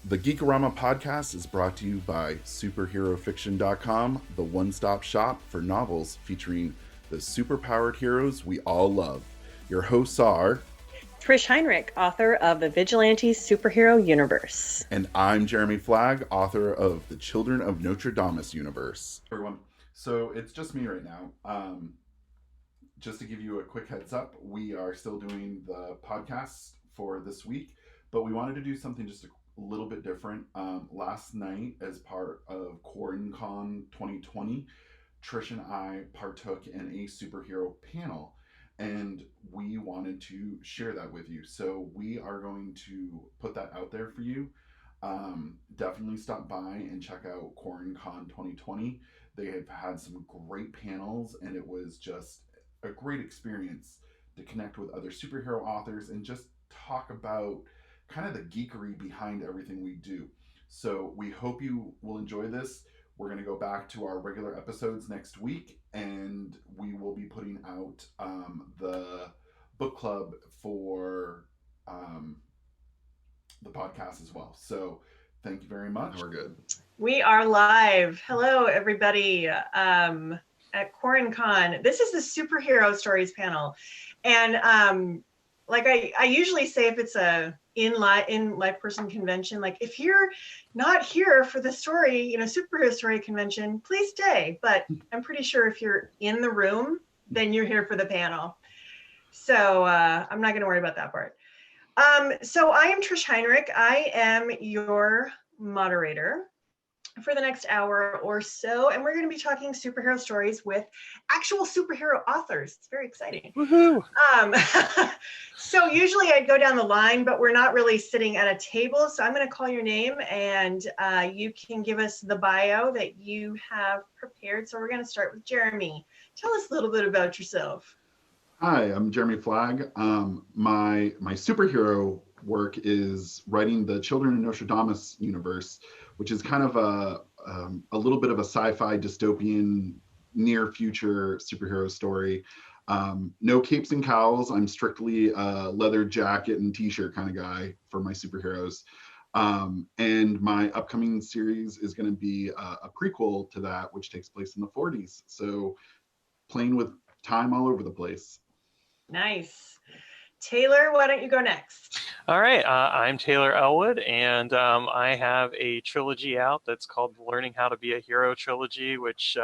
The Geekorama podcast is brought to you by superherofiction.com, the one-stop shop for novels featuring the superpowered heroes we all love. Your hosts are Trish Heinrich, author of the Vigilante Superhero Universe. And I'm Jeremy Flagg, author of the Children of Notre Dame universe. Everyone, so it's just me right now. Just to give you a quick heads up, we are still doing the podcast for this week, but we wanted to do something just a little bit different. Last night, as part of QuaranCon2020, Trish and I partook in a superhero panel, and we wanted to share that with you. So we are going to put that out there for you. Definitely stop by and check out QuaranCon2020. They have had some great panels, and it was just a great experience to connect with other superhero authors and just talk about kind of the geekery behind everything we do. So we hope you will enjoy this. We're going to go back to our regular episodes next week, and we will be putting out the book club for the podcast as well. So thank you very much. We're good. We are live. Hello, everybody. At QuaranCon. This is the Superhero Stories panel. And like I usually say, if it's a in-live person convention, like if you're not here for the story, superhero story convention, please stay. But I'm pretty sure if you're in the room, then you're here for the panel. So I'm not going to worry about that part. So I am Trish Heinrich. I am your moderator for the next hour or so, and we're going to be talking superhero stories with actual superhero authors. It's very exciting. Woohoo! So usually I'd go down the line, but we're not really sitting at a table, so I'm going to call your name, and you can give us the bio that you have prepared. So we're going to start with Jeremy. Tell us a little bit about yourself. Hi, I'm Jeremy Flagg. My superhero work is writing the Children of Notre Dame universe, which is kind of a little bit of a sci-fi dystopian near future superhero story. No capes and cowls. I'm strictly a leather jacket and t-shirt kind of guy for my superheroes. And my upcoming series is going to be a prequel to that, which takes place in the 40s. So playing with time all over the place. Nice. Taylor, why don't you go next? All right, I'm Taylor Elwood, and I have a trilogy out that's called Learning How to Be a Hero Trilogy, which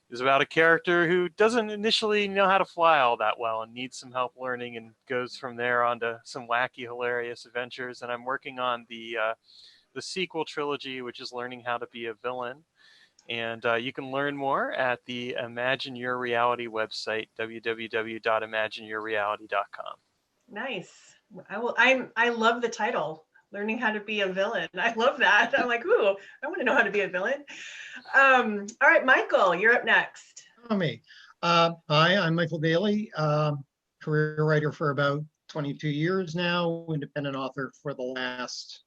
is about a character who doesn't initially know how to fly all that well and needs some help learning, and goes from there on to some wacky, hilarious adventures. And I'm working on the sequel trilogy, which is Learning How to Be a Villain. And you can learn more at the Imagine Your Reality website, www.imagineyourreality.com. Nice. I love the title, Learning How to Be a Villain. I love that. I'm like, ooh, I want to know how to be a villain. All right, Michael, you're up next. Me. Hi, I'm Michael Daly, career writer for about 22 years now, independent author for the last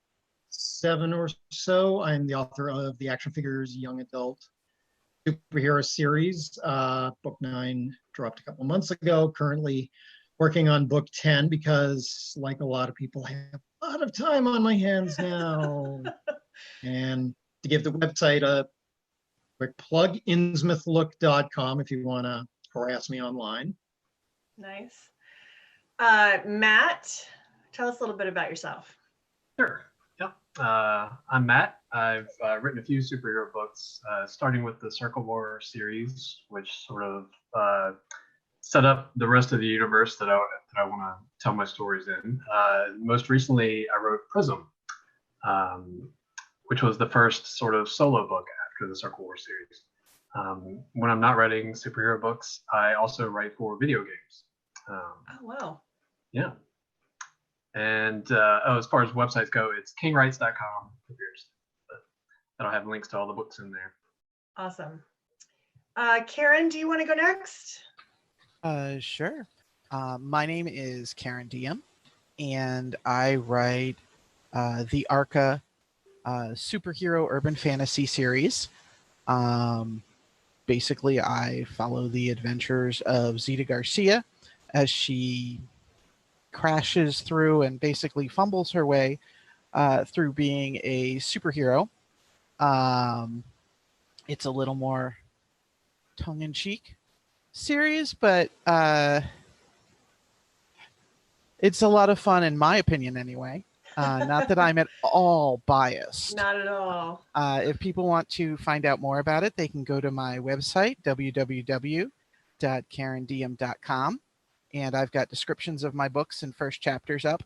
7 or so. I'm the author of the Action Figures Young Adult Superhero Series. Book 9 dropped a couple months ago. Currently working on book 10 because, like a lot of people, I have a lot of time on my hands now. And to give the website a quick plug, innsmouthlook.com if you want to harass me online. Nice. Matt, tell us a little bit about yourself. Sure. I'm Matt. I've written a few superhero books, starting with the Circle War series, which sort of set up the rest of the universe that I want to tell my stories in. Most recently, I wrote Prism, which was the first sort of solo book after the Circle War series. When I'm not writing superhero books, I also write for video games. Oh, wow. Yeah. And as far as websites go, it's kingwrites.com. That'll have links to all the books in there. Awesome. Karen, do you want to go next? Sure. My name is Karen Diem, and I write the ARCA superhero urban fantasy series. Basically, I follow the adventures of Zeta Garcia as she crashes through and basically fumbles her way through being a superhero. It's a little more tongue-in-cheek series, but it's a lot of fun, in my opinion, anyway. Not that I'm at all biased. Not at all. If people want to find out more about it, they can go to my website, www.QuaranCon2020.com, and I've got descriptions of my books and first chapters up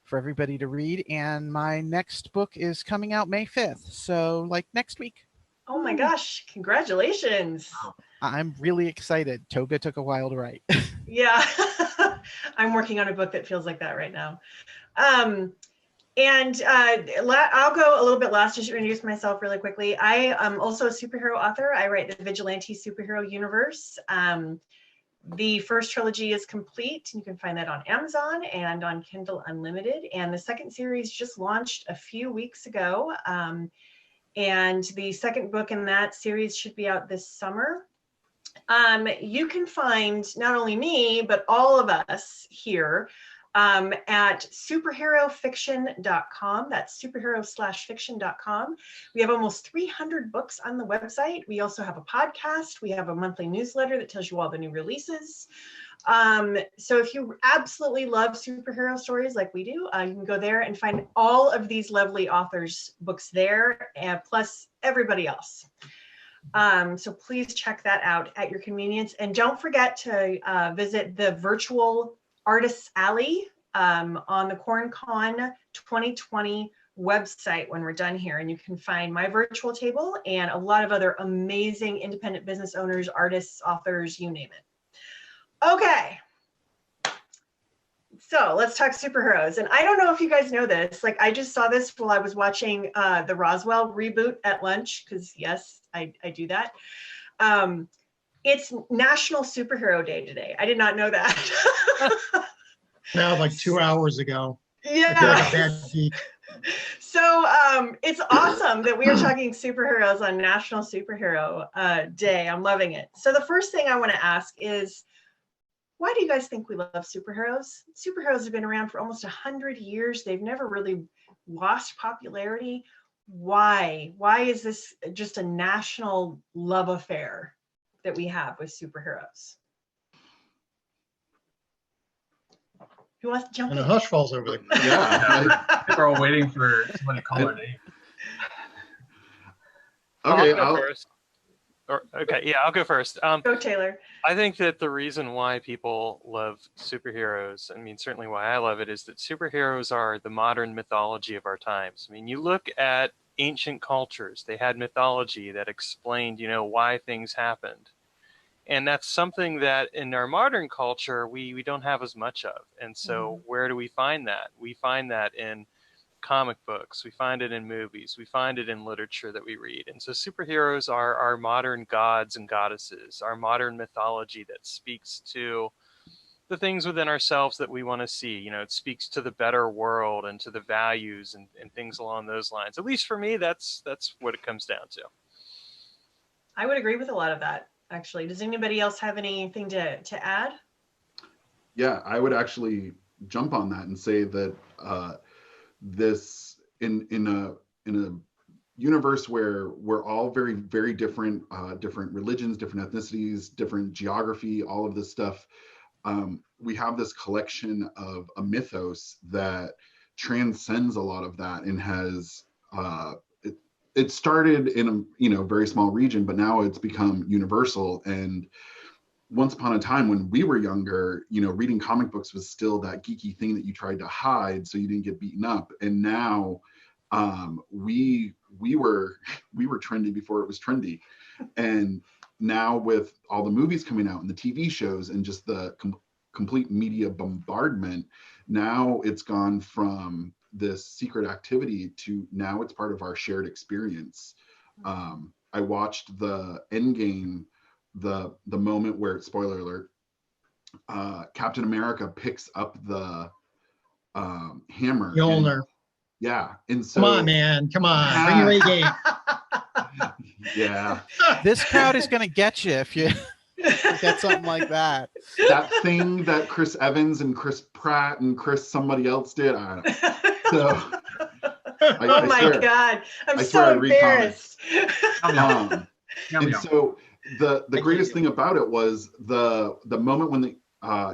for everybody to read. And my next book is coming out May 5th, so like next week. Oh my gosh, congratulations. I'm really excited. Toga took a while to write. Yeah, I'm working on a book that feels like that right now. I'll go a little bit last just to introduce myself really quickly. I am also a superhero author. I write the Vigilante superhero universe. The first trilogy is complete. You can find that on Amazon and on Kindle Unlimited. And the second series just launched a few weeks ago. And the second book in that series should be out this summer. You can find not only me, but all of us here at superherofiction.com. That's superhero/fiction.com. We have almost 300 books on the website. We also have a podcast. We have a monthly newsletter that tells you all the new releases. So if you absolutely love superhero stories like we do, you can go there and find all of these lovely authors' books there, and plus everybody else. So please check that out at your convenience. And don't forget to visit the virtual Artists Alley on the QuaranCon2020 website when we're done here. And you can find my virtual table and a lot of other amazing independent business owners, artists, authors, you name it. Okay. So let's talk superheroes. And I don't know if you guys know this, like I just saw this while I was watching the Roswell reboot at lunch, because yes, I do that. It's National Superhero Day today. I did not know that. Now, like 2 hours ago. Yeah. I feel like a bad geek. So it's awesome that we are talking superheroes on National Superhero Day. I'm loving it. So the first thing I want to ask is, why do you guys think we love superheroes? Superheroes have been around for almost 100 years. They've never really lost popularity. Why? Why is this just a national love affair that we have with superheroes? Who wants to jump And in? a hush falls over the. Yeah. I think we're all waiting for somebody to call our name. Okay. I'll go first. I'll go first. Go, Taylor. I think that the reason why people love superheroes, I mean, certainly why I love it, is that superheroes are the modern mythology of our times. I mean, you look at ancient cultures, they had mythology that explained, why things happened. And that's something that in our modern culture, we don't have as much of. And so where do we find that? We find that in comic books, we find it in movies, we find it in literature that we read. And so superheroes are our modern gods and goddesses, our modern mythology that speaks to the things within ourselves that we want to see. It speaks to the better world and to the values and things along those lines. At least for me, that's what it comes down to. I would agree with a lot of that, actually. Does anybody else have anything to add? Yeah, I would actually jump on that and say that this in a universe where we're all very, very different, different religions, different ethnicities, different geography, all of this stuff. We have this collection of a mythos that transcends a lot of that and has it started in a very small region, but now it's become universal. And once upon a time when we were younger, reading comic books was still that geeky thing that you tried to hide so you didn't get beaten up. And now we were trendy before it was trendy. And now with all the movies coming out and the TV shows and just the complete media bombardment, now it's gone from this secret activity to now it's part of our shared experience. I watched the Endgame, the moment where, spoiler alert, Captain America picks up the hammer. Mjolnir. Yeah, and so Come on, man. Come on. Bring your A game. Yeah. This crowd is going to get you if you get something like that. That thing that Chris Evans and Chris Pratt and somebody else did. I don't know. So Oh my swear. God, I'm I swear I so read comics. embarrassed. Yum, And yum. so the can't greatest do thing about it was the moment when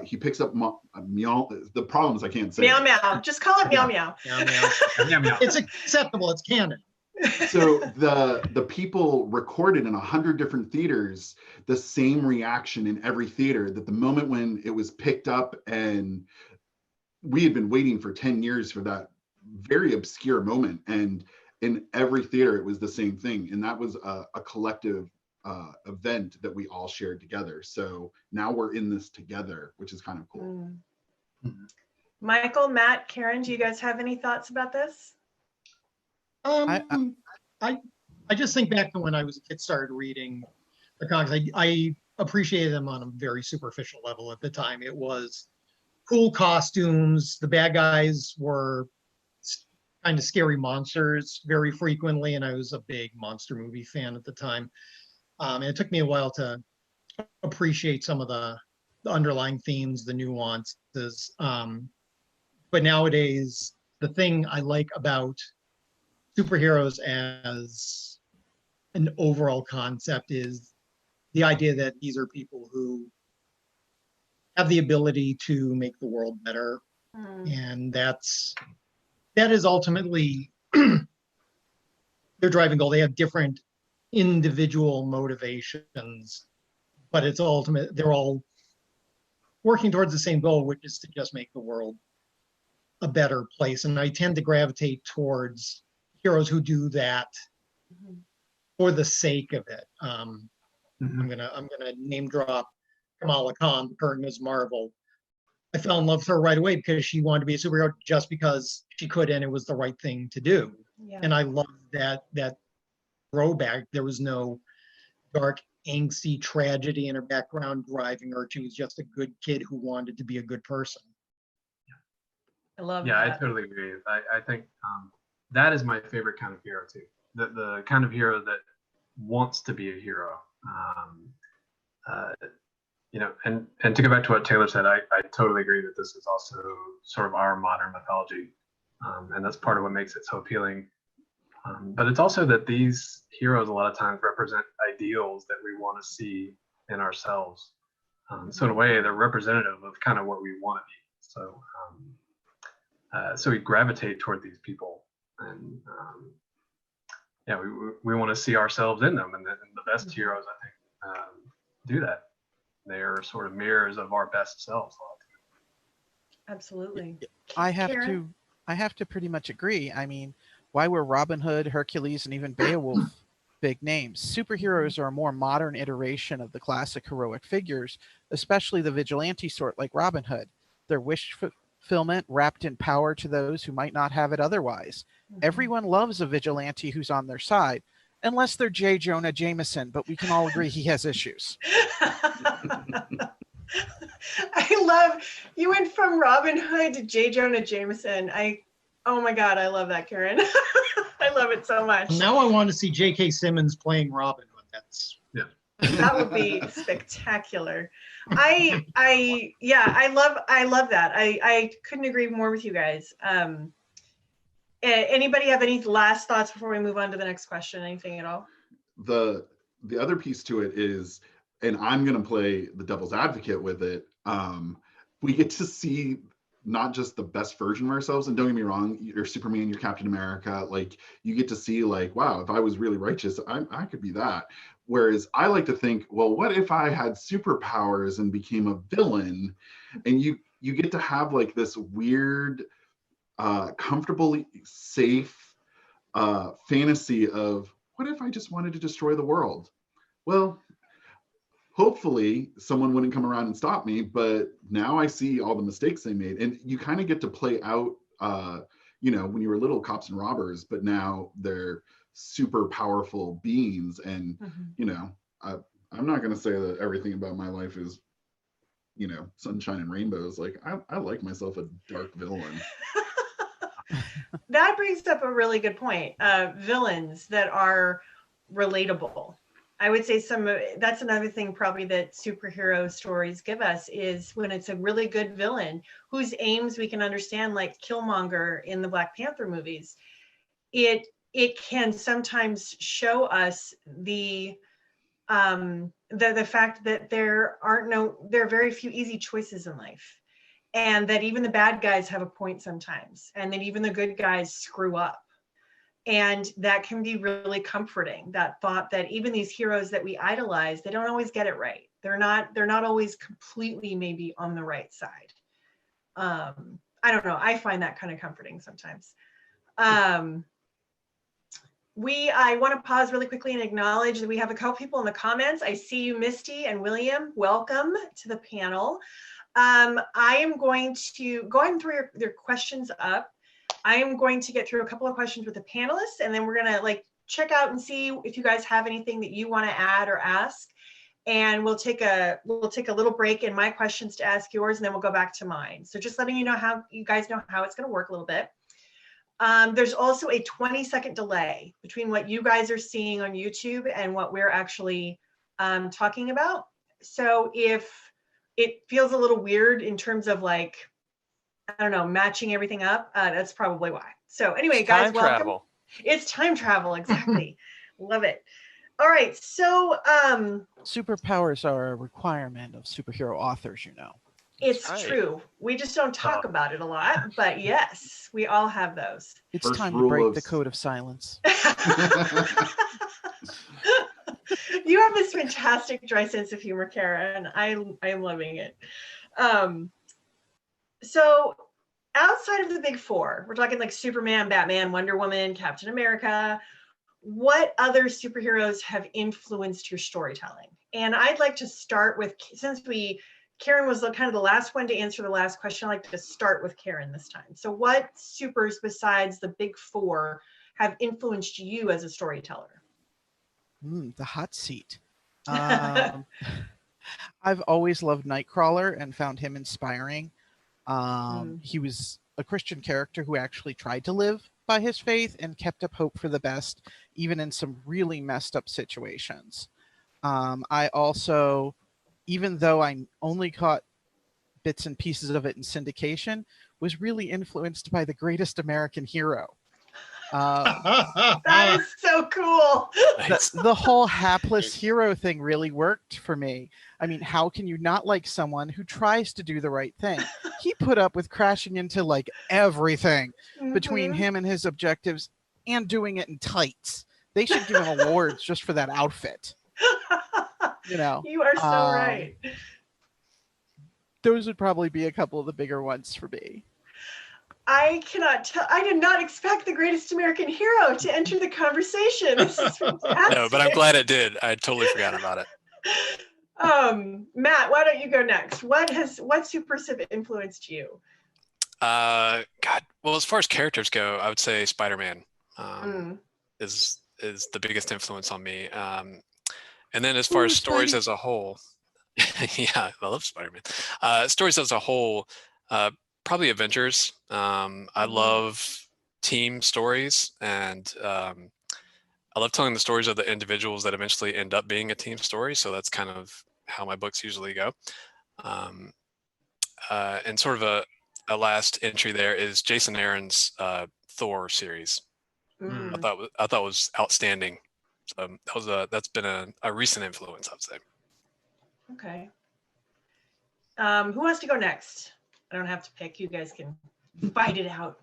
he picks up meow. The problem is I can't say Meow it. meow. Just call it meow meow. Meow, meow. Yum, yum, yum. It's acceptable. It's canon. So the people recorded in 100 different theaters the same reaction in every theater, that the moment when it was picked up, and we had been waiting for 10 years for that very obscure moment, and in every theater it was the same thing, and that was a collective event that we all shared together. So now we're in this together, which is kind of cool. Michael, Matt, Karen, do you guys have any thoughts about this? I just think back to when I was a kid, started reading the comics. I appreciated them on a very superficial level at the time. It was cool costumes. The bad guys were kind of scary monsters very frequently, and I was a big monster movie fan at the time. And it took me a while to appreciate some of the underlying themes, the nuances. But nowadays, the thing I like about superheroes as an overall concept is the idea that these are people who have the ability to make the world better, and that is ultimately their driving goal. They have different individual motivations, but it's ultimate. They're all working towards the same goal, which is to just make the world a better place. And I tend to gravitate towards heroes who do that for the sake of it. I'm gonna name drop Kamala Khan, the current Ms. Marvel. I fell in love with her right away because she wanted to be a superhero just because she could, and it was the right thing to do. Yeah. And I love that throwback. There was no dark, angsty tragedy in her background driving her. She was just a good kid who wanted to be a good person. I love Yeah, that. I totally agree. I think that is my favorite kind of hero too. The kind of hero that wants to be a hero. You know, and to go back to what Taylor said, I totally agree that this is also sort of our modern mythology, and that's part of what makes it so appealing. But it's also that these heroes a lot of times represent ideals that we want to see in ourselves. So in a way, they're representative of kind of what we want to be. So so we gravitate toward these people, and yeah, we want to see ourselves in them, and the best heroes, I think, do that. They are sort of mirrors of our best selves. Absolutely. I have Karen? to pretty much agree. I mean, why were Robin Hood, Hercules, and even Beowulf big names? Superheroes are a more modern iteration of the classic heroic figures, especially the vigilante sort like Robin Hood. Their wish fulfillment wrapped in power to those who might not have it otherwise. Everyone loves a vigilante who's on their side, unless they're J. Jonah Jameson, but we can all agree he has issues. I love, you went from Robin Hood to J. Jonah Jameson. Oh my God, I love that, Karen. I love it so much. Now I want to see J.K. Simmons playing Robin Hood. That would be spectacular. I love that. I couldn't agree more with you guys. Anybody have any last thoughts before we move on to the next question? Anything at all? The other piece to it is, and I'm going to play the devil's advocate with it. We get to see not just the best version of ourselves, and don't get me wrong, you're Superman, you're Captain America, like you get to see like, wow, if I was really righteous, I could be that. Whereas I like to think, well, what if I had superpowers and became a villain? And you get to have like this weird, comfortably safe fantasy of, what if I just wanted to destroy the world? Well, hopefully someone wouldn't come around and stop me, but now I see all the mistakes they made. And you kind of get to play out, when you were little, cops and robbers, but now they're super powerful beings. And, I'm not going to say that everything about my life is, sunshine and rainbows. Like I like myself a dark villain. That brings up a really good point. Villains that are relatable. I would say that's another thing probably that superhero stories give us, is when it's a really good villain whose aims we can understand, like Killmonger in the Black Panther movies. it can sometimes show us the fact that there are very few easy choices in life, and that even the bad guys have a point sometimes, and that even the good guys screw up. And that can be really comforting, that thought that even these heroes that we idolize, they don't always get it right. They're not always completely maybe on the right side. I don't know. I find that kind of comforting sometimes. I want to pause really quickly and acknowledge that we have a couple people in the comments. I see you, Misty and William. Welcome to the panel. I am going to go ahead and throw your questions up. I am going to get through a couple of questions with the panelists, and then we're going to check out and see if you guys have anything that you want to add or ask. And we'll take a little break in my questions to ask yours, and then we'll go back to mine. So just letting you know how you guys know how it's going to work a little bit. There's also a 20-second delay between what you guys are seeing on YouTube and what we're actually talking about. So if it feels a little weird in terms of I don't know, matching everything up, that's probably why. So anyway, It's guys, time welcome. travel. It's time travel, exactly. Love it. All right, so Superpowers are a requirement of superhero authors, you know. it's right. true. We just don't talk about it a lot, but yes, we all have those. It's First time to rule break of- the code of silence. You have this fantastic dry sense of humor, Karen. I am loving it. So outside of the big four, we're talking Superman, Batman, Wonder Woman, Captain America. What other superheroes have influenced your storytelling? And I'd like to start with, since Karen was kind of the last one to answer the last question, I'd like to start with Karen this time. So what supers besides the big four have influenced you as a storyteller? The hot seat. I've always loved Nightcrawler and found him inspiring. He was a Christian character who actually tried to live by his faith and kept up hope for the best, even in some really messed up situations. I also, even though I only caught bits and pieces of it in syndication, was really influenced by The Greatest American Hero. That is so cool. The whole hapless hero thing really worked for me. I mean, how can you not like someone who tries to do the right thing? He put up with crashing into everything between him and his objectives and doing it in tights. They should give him awards just for that outfit. You know, You are so right. Those would probably be a couple of the bigger ones for me. I cannot tell. I did not expect The Greatest American Hero to enter the conversation. This is fantastic. No, but I'm glad it did. I totally forgot about it. Matt, why don't you go next? What supers have influenced you? God, well, as far as characters go, I would say Spider-Man is the biggest influence on me. And then as far as stories Spidey. as a whole, yeah, I love Spider-Man. Stories as a whole, probably Avengers. I love team stories, and I love telling the stories of the individuals that eventually end up being a team story. So that's kind of how my books usually go. And sort of a last entry there is Jason Aaron's Thor series. I thought was outstanding. So that's been a recent influence, I would say. Okay. Who wants to go next? I don't have to pick. You guys can fight it out.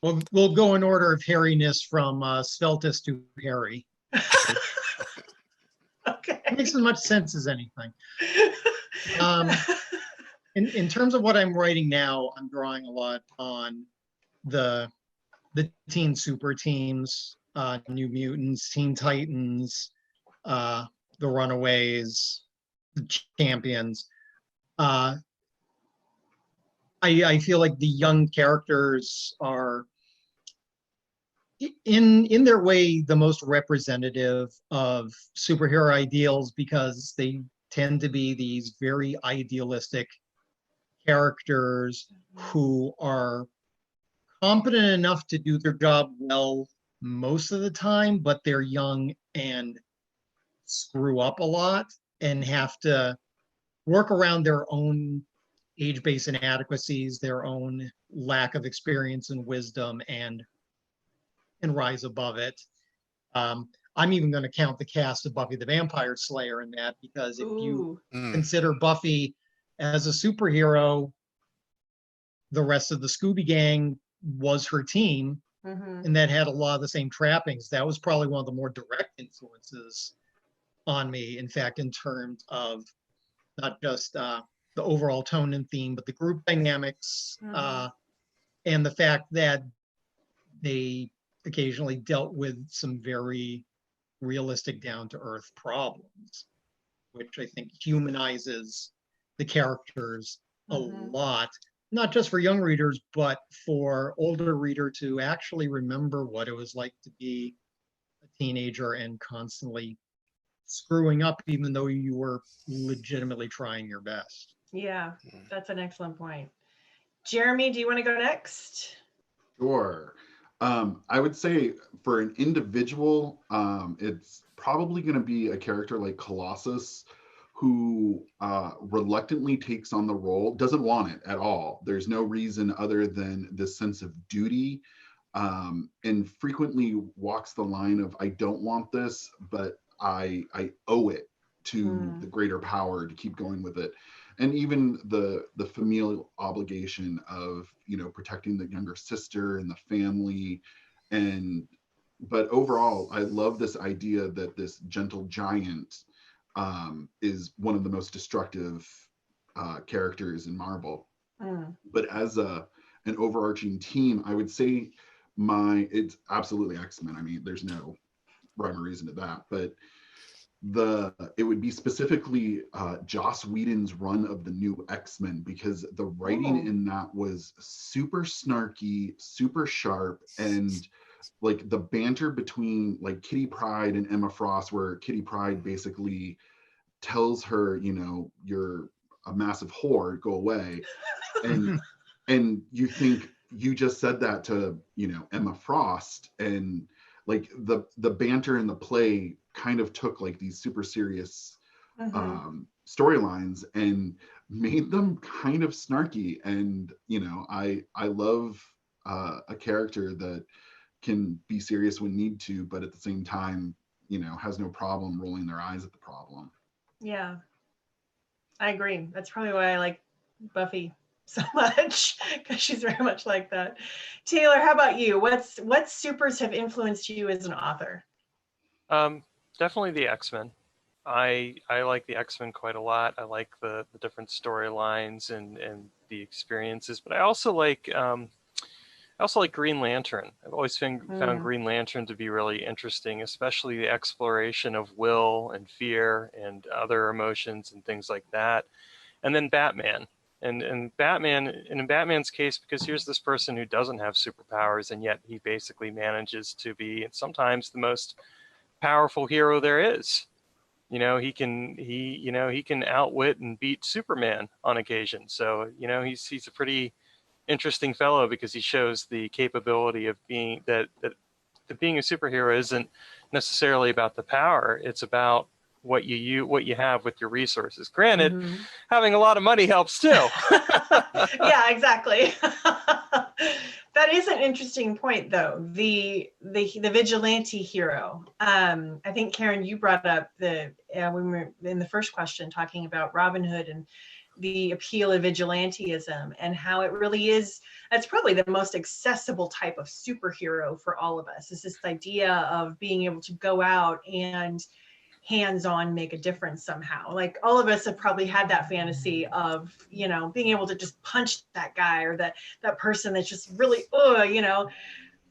We'll go in order of hairiness from sveltest to hairy. Okay. It makes as much sense as anything. In terms of what I'm writing now, I'm drawing a lot on the Teen Super Teams, New Mutants, Teen Titans, the Runaways, the Champions. I feel like the young characters are in their way the most representative of superhero ideals, because they tend to be these very idealistic characters who are competent enough to do their job well most of the time, but they're young and screw up a lot and have to work around their own age-based inadequacies, their own lack of experience and wisdom, and rise above it. I'm even going to count the cast of Buffy the Vampire Slayer in that, because if you consider Buffy as a superhero, the rest of the Scooby Gang was her team, and that had a lot of the same trappings. That was probably one of the more direct influences on me, in fact, in terms of not just the overall tone and theme, but the group dynamics, and the fact that they occasionally dealt with some very realistic, down-to-earth problems, which I think humanizes the characters a lot, not just for young readers, but for older reader to actually remember what it was like to be a teenager and constantly screwing up, even though you were legitimately trying your best. Yeah, that's an excellent point. Jeremy, do you want to go next? Sure. I would say for an individual, it's probably going to be a character like Colossus, who reluctantly takes on the role, doesn't want it at all. There's no reason other than this sense of duty, and frequently walks the line of, I don't want this, but I owe it to the greater power to keep going with it. And even the familial obligation of, protecting the younger sister and the family. But overall, I love this idea that this gentle giant is one of the most destructive characters in Marvel. But as an overarching team, I would say it's absolutely X-Men. I mean, there's no rhyme or reason to that, but it would be specifically Joss Whedon's run of the new X-Men, because the writing in that was super snarky, super sharp, and like the banter between like Kitty Pryde and Emma Frost, where Kitty Pryde basically tells her, you're a massive whore, go away, and you think you just said that to Emma Frost, and like the banter in the play kind of took like these super serious storylines and made them kind of snarky. And I love a character that can be serious when need to, but at the same time has no problem rolling their eyes at the problem. Yeah, I agree. That's probably why I like Buffy so much, because she's very much like that. Taylor, how about you? What supers have influenced you as an author? Definitely the X-Men. I like the X-Men quite a lot. I like the different storylines and the experiences, but I also like Green Lantern. I've always found Green Lantern to be really interesting, especially the exploration of will and fear and other emotions and things like that. And then Batman. And in Batman's case, because here's this person who doesn't have superpowers, and yet he basically manages to be sometimes the most powerful hero there is. He can outwit and beat Superman on occasion. So he's a pretty interesting fellow, because he shows the capability of being that being a superhero isn't necessarily about the power. It's about what you have with your resources. Granted, having a lot of money helps too. Yeah, exactly. That is an interesting point, though. The vigilante hero. I think, Karen, you brought up when we were in the first question talking about Robin Hood and the appeal of vigilantism, and how it really is. That's probably the most accessible type of superhero for all of us. Is this idea of being able to go out and hands-on make a difference somehow. Like all of us have probably had that fantasy of, being able to just punch that guy or that person that's just really,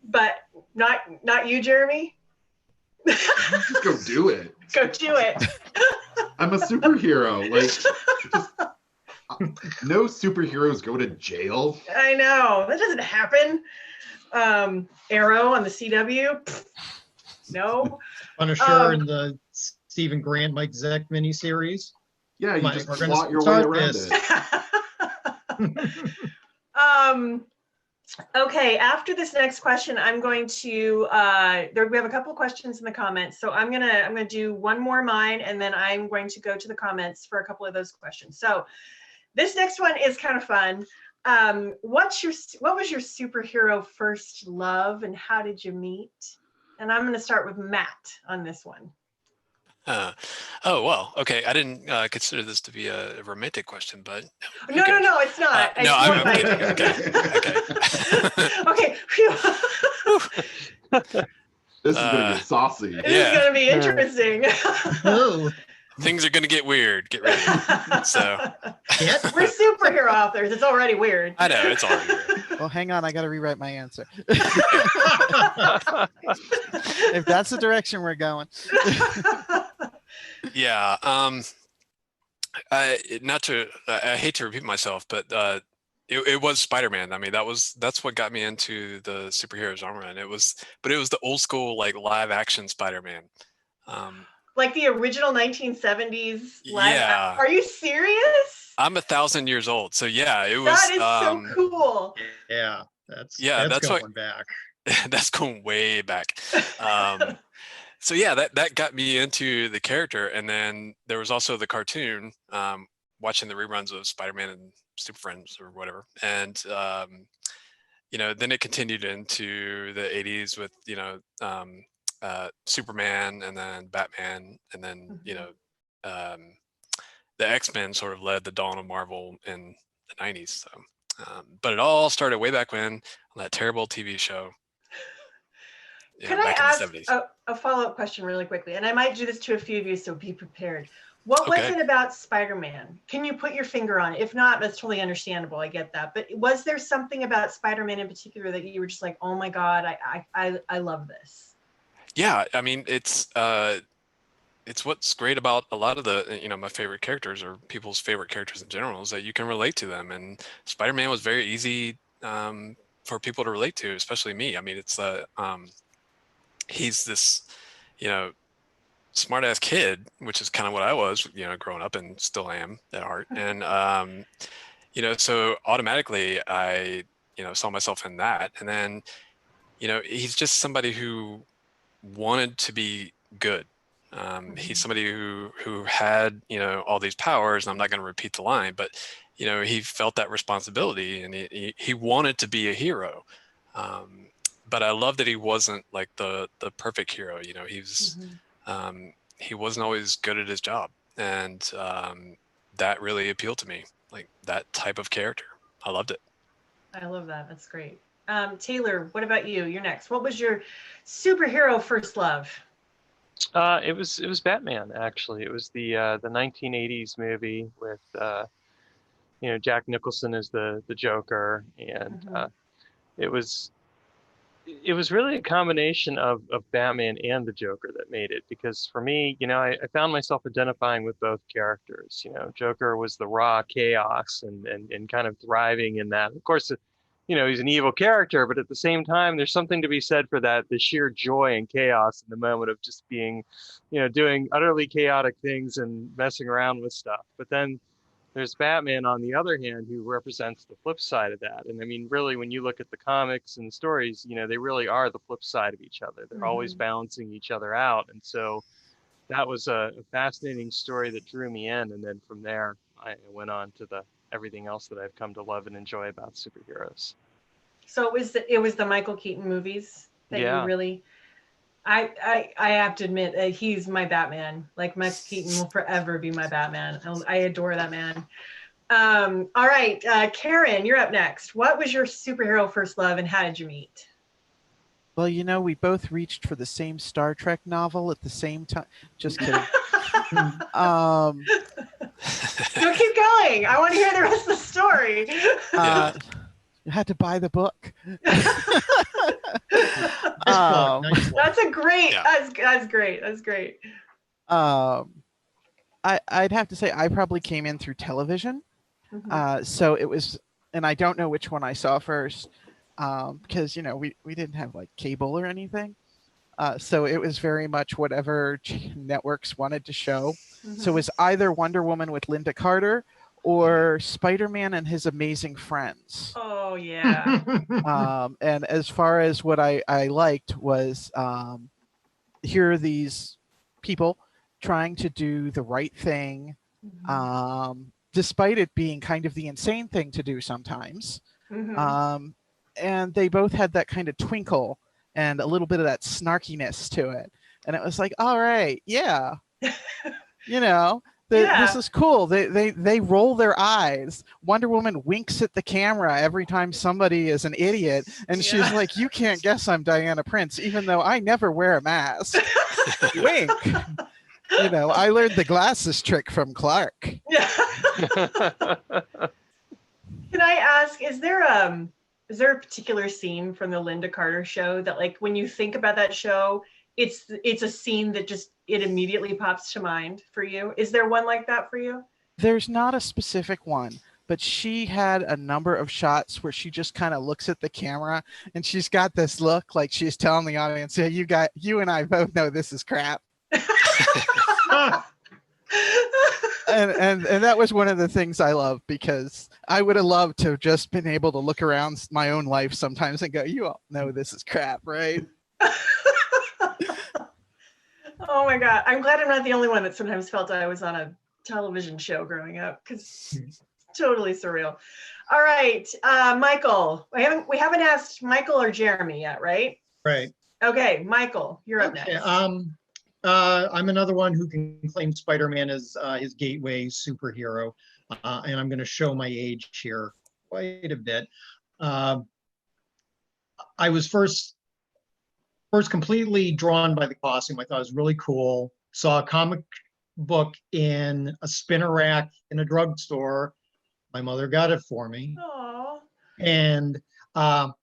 but not you, Jeremy. Just go do it. Go do it. I'm a superhero. No superheroes go to jail. I know, that doesn't happen. Arrow on the CW. No. Punisher in the Stephen Grant, Mike Zeck miniseries. Yeah, you just plot your way around it. Okay, after this next question, I'm going to we have a couple of questions in the comments, so I'm gonna do one more mine, and then I'm going to go to the comments for a couple of those questions. So This next one is kind of fun. What was your superhero first love, and how did you meet? And I'm going to start with Matt on this one. Oh, well, okay. I didn't consider this to be a romantic question, but No, it's not. No, I'm kidding. Okay. This is gonna get saucy. This is gonna be interesting. Oh, Things are gonna get weird. Get ready. So we're superhero authors. It's already weird. I know it's already weird. Well, hang on. I got to rewrite my answer. If that's the direction we're going. Yeah. I hate to repeat myself, but it was Spider-Man. I mean, that's what got me into the superhero genre, and it was the old school like live action Spider-Man. Like the original 1970s live. Yeah. Are you serious? I'm 1,000 years old, so yeah, it was. That is so cool. yeah, that's going going back. That's going way back. So yeah, that got me into the character, and then there was also the cartoon. Watching the reruns of Spider-Man and Super Friends or whatever, and then it continued into the 80s with Superman, and then Batman, and then the X-Men sort of led the dawn of Marvel in the 90s. So, but it all started way back when on that terrible TV show. Can I ask a follow-up question really quickly? And I might do this to a few of you, so be prepared. What was it about Spider-Man? Can you put your finger on it? If not, that's totally understandable. I get that. But was there something about Spider-Man in particular that you were just like, oh my God, I love this? Yeah, I mean, it's what's great about a lot of the, my favorite characters, or people's favorite characters in general, is that you can relate to them. And Spider-Man was very easy for people to relate to, especially me. I mean, it's he's this, smart ass kid, which is kind of what I was, growing up, and still am at heart. And, so automatically I, saw myself in that. And then, he's just somebody who wanted to be good. He's somebody who had, all these powers, and I'm not going to repeat the line, but, he felt that responsibility, and he wanted to be a hero. But I love that he wasn't like the perfect hero. He was, he wasn't always good at his job, and that really appealed to me, like that type of character. I loved it. I love that. That's great. Taylor, what about you? You're next. What was your superhero first love? It was Batman, actually. It was the 1980s movie with Jack Nicholson as the Joker, and it was really a combination of Batman and the Joker that made it, because for me, I found myself identifying with both characters. Joker was the raw chaos and kind of thriving in that. Of course, he's an evil character, but at the same time, there's something to be said for that, the sheer joy and chaos in the moment of just being, doing utterly chaotic things and messing around with stuff. But then there's Batman, on the other hand, who represents the flip side of that. And I mean, really, when you look at the comics and stories, they really are the flip side of each other. They're always balancing each other out. And so that was a fascinating story that drew me in. And then from there, I went on to everything else that I've come to love and enjoy about superheroes. So it was the Michael Keaton movies that you really... I have to admit, he's my Batman. Like, Michael Keaton will forever be my Batman. I adore that man. All right, Karen, you're up next. What was your superhero first love, and how did you meet? Well, we both reached for the same Star Trek novel at the same time. Just kidding. So keep going. I want to hear the rest of the story. You had to buy the book. That's a great. Yeah. That's great. That's great. I'd have to say I probably came in through television. So it was, and I don't know which one I saw first, because we didn't have like cable or anything. So it was very much whatever networks wanted to show. So it was either Wonder Woman with Linda Carter or Spider-Man and His Amazing Friends. Oh, yeah. And as far as what I liked was, here are these people trying to do the right thing, despite it being kind of the insane thing to do sometimes. Mhm. And they both had that kind of twinkle and a little bit of that snarkiness to it. And it was like, all right, yeah, you know, this Yeah. is cool. They roll their eyes. Wonder Woman winks at the camera every time somebody is an idiot, and she's Yeah. like, "You can't guess I'm Diana Prince, even though I never wear a mask." Wink. You know, I learned the glasses trick from Clark. Yeah. Can I ask, is there a particular scene from the Linda Carter show that, like, when you think about that show, it's a scene that just it immediately pops to mind for you? Is there one like that for you? There's not a specific one, but she had a number of shots where she just kind of looks at the camera and she's got this look like she's telling the audience, "Yeah, you and I both know this is crap." and that was one of the things I love, because I would have loved to have just been able to look around my own life sometimes and go, "You all know this is crap, right?" Oh my God. I'm glad I'm not the only one that sometimes felt I was on a television show growing up, because it's totally surreal. All right, Michael. We haven't asked Michael or Jeremy yet, right? Right. Okay, Michael, you're up Okay. next. I'm another one who can claim Spider-Man as his gateway superhero, and I'm going to show my age here quite a bit. I was first completely drawn by the costume. I thought it was really cool. Saw a comic book in a spinner rack in a drugstore. My mother got it for me. Aww. And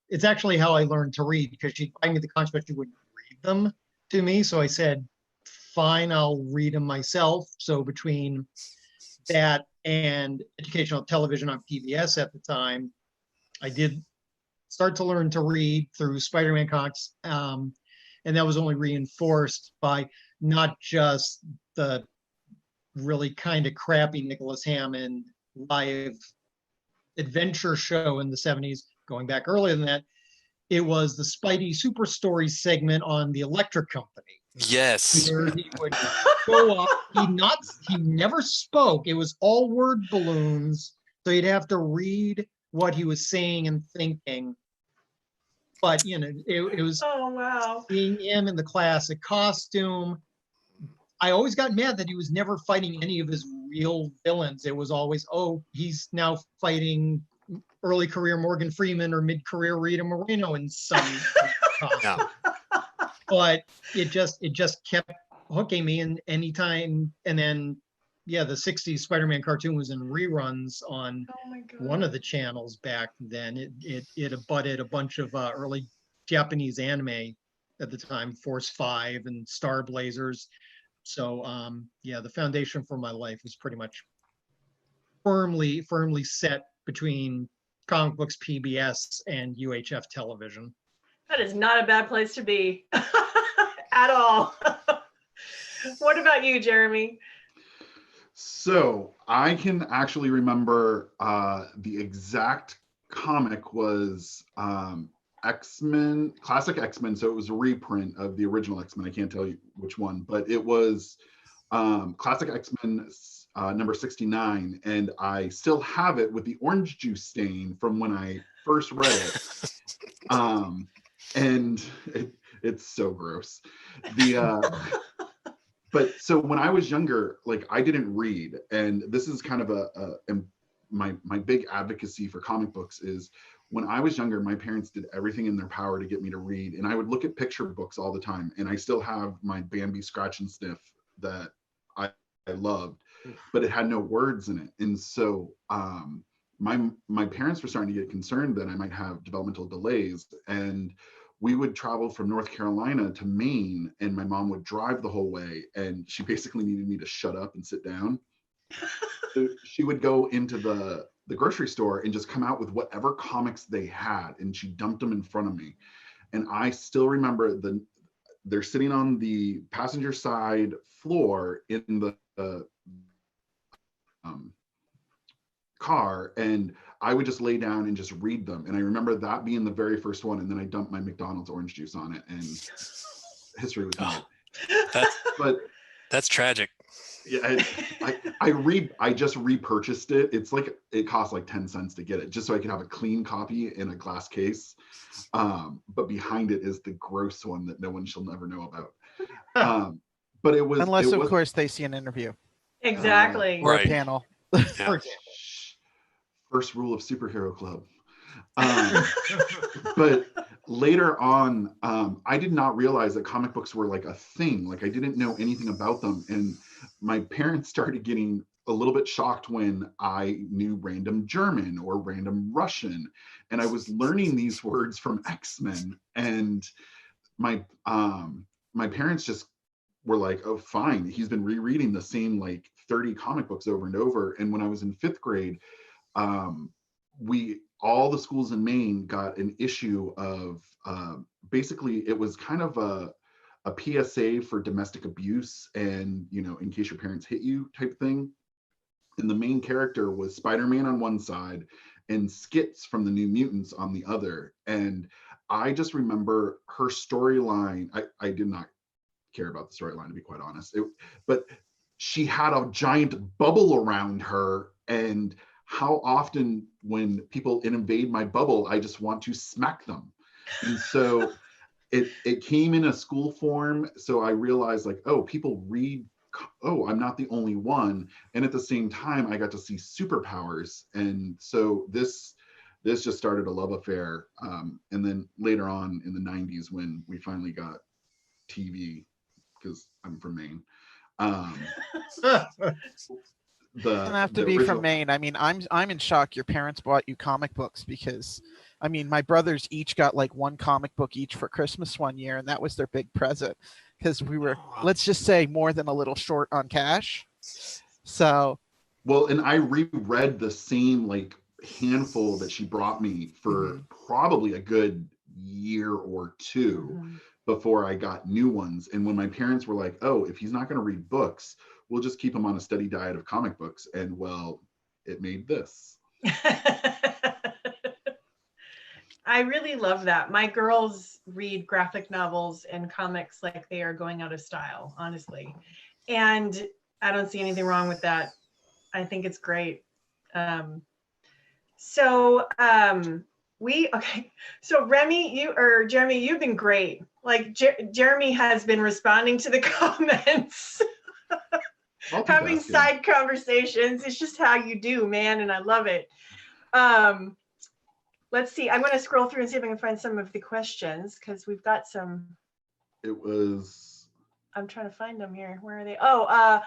it's actually how I learned to read, because she'd buy me the comics, but she wouldn't read them to me. So I said, fine, I'll read them myself. So between that and educational television on PBS at the time, I did start to learn to read through Spider-Man comics. And that was only reinforced by not just the really kind of crappy Nicholas Hammond live adventure show in the 70s, going back earlier than that. It was the Spidey Super Stories segment on the Electric Company. Yes. Where he would go up. He never spoke. It was all word balloons. So you'd have to read what he was saying and thinking. But, you know, it was Oh, wow. seeing him in the classic costume. I always got mad that he was never fighting any of his real villains. It was always, oh, he's now fighting early career Morgan Freeman or mid-career Rita Moreno in some costume. Yeah. But it just kept hooking me, and anytime, and then yeah, the 60s Spider-Man cartoon was in reruns on Oh my God. one of the channels back then. It abutted a bunch of early Japanese anime at the time, Force 5 and Star Blazers. So yeah, the foundation for my life was pretty much firmly set between comic books, PBS, and UHF television. That is not a bad place to be at all. What about you, Jeremy? So I can actually remember the exact comic was X-Men, classic X-Men. So it was a reprint of the original X-Men. I can't tell you which one, but it was classic X-Men number 69. And I still have it with the orange juice stain from when I first read it. And it's so gross. But so when I was younger, like I didn't read, and this is kind of my big advocacy for comic books is when I was younger, my parents did everything in their power to get me to read, and I would look at picture books all the time, and I still have my Bambi Scratch and Sniff that I loved, but it had no words in it, and so my parents were starting to get concerned that I might have developmental delays, and we would travel from North Carolina to Maine, and my mom would drive the whole way, and she basically needed me to shut up and sit down. So she would go into the grocery store and just come out with whatever comics they had, and she dumped them in front of me. And I still remember they're sitting on the passenger side floor in the car, and I would just lay down and just read them. And I remember that being the very first one, and then I dumped my McDonald's orange juice on it, and history was made. That's That's tragic. Yeah, I just repurchased it. It's like it costs like 10 cents to get it, just so I can have a clean copy in a glass case. But behind it is the gross one that no one shall never know about. But it was Unless, it of was, course, they see an interview Exactly. or Right. a panel. Yeah. First rule of Superhero Club. But later on, I did not realize that comic books were like a thing. Like I didn't know anything about them. And my parents started getting a little bit shocked when I knew random German or random Russian. And I was learning these words from X-Men. And my my parents just were like, oh, fine. He's been rereading the same like 30 comic books over and over. And when I was in 5th grade, all the schools in Maine got an issue of basically it was kind of a PSA for domestic abuse and, you know, in case your parents hit you type thing. And the main character was Spider-Man on one side and Skits from the New Mutants on the other. And I just remember her storyline. I did not care about the storyline, to be quite honest. But she had a giant bubble around her, and how often when people invade my bubble, I just want to smack them. And so it came in a school form. So I realized like, oh, people read, oh, I'm not the only one. And at the same time, I got to see superpowers. And so this just started a love affair. And then later on in the 90s, when we finally got TV, because I'm from Maine. Doesn't have to be from Maine. I mean, I'm in shock your parents bought you comic books, because I mean, my brothers each got like one comic book each for Christmas one year, and that was their big present, because we were, let's just say, more than a little short on cash. So well, and I reread the same like handful that she brought me for probably a good year or two before I got new ones. And when my parents were like, oh, if he's not going to read books, we'll just keep him on a steady diet of comic books. And well, it made this. I really love that. My girls read graphic novels and comics like they are going out of style, honestly. And I don't see anything wrong with that. I think it's great. So Remy, Jeremy, you've been great. Like Jeremy has been responding to the comments, having side conversations. It's just how you do, man. And I love it. Let's see. I'm going to scroll through and see if I can find some of the questions, because we've got some. I'm trying to find them here. Where are they? Oh,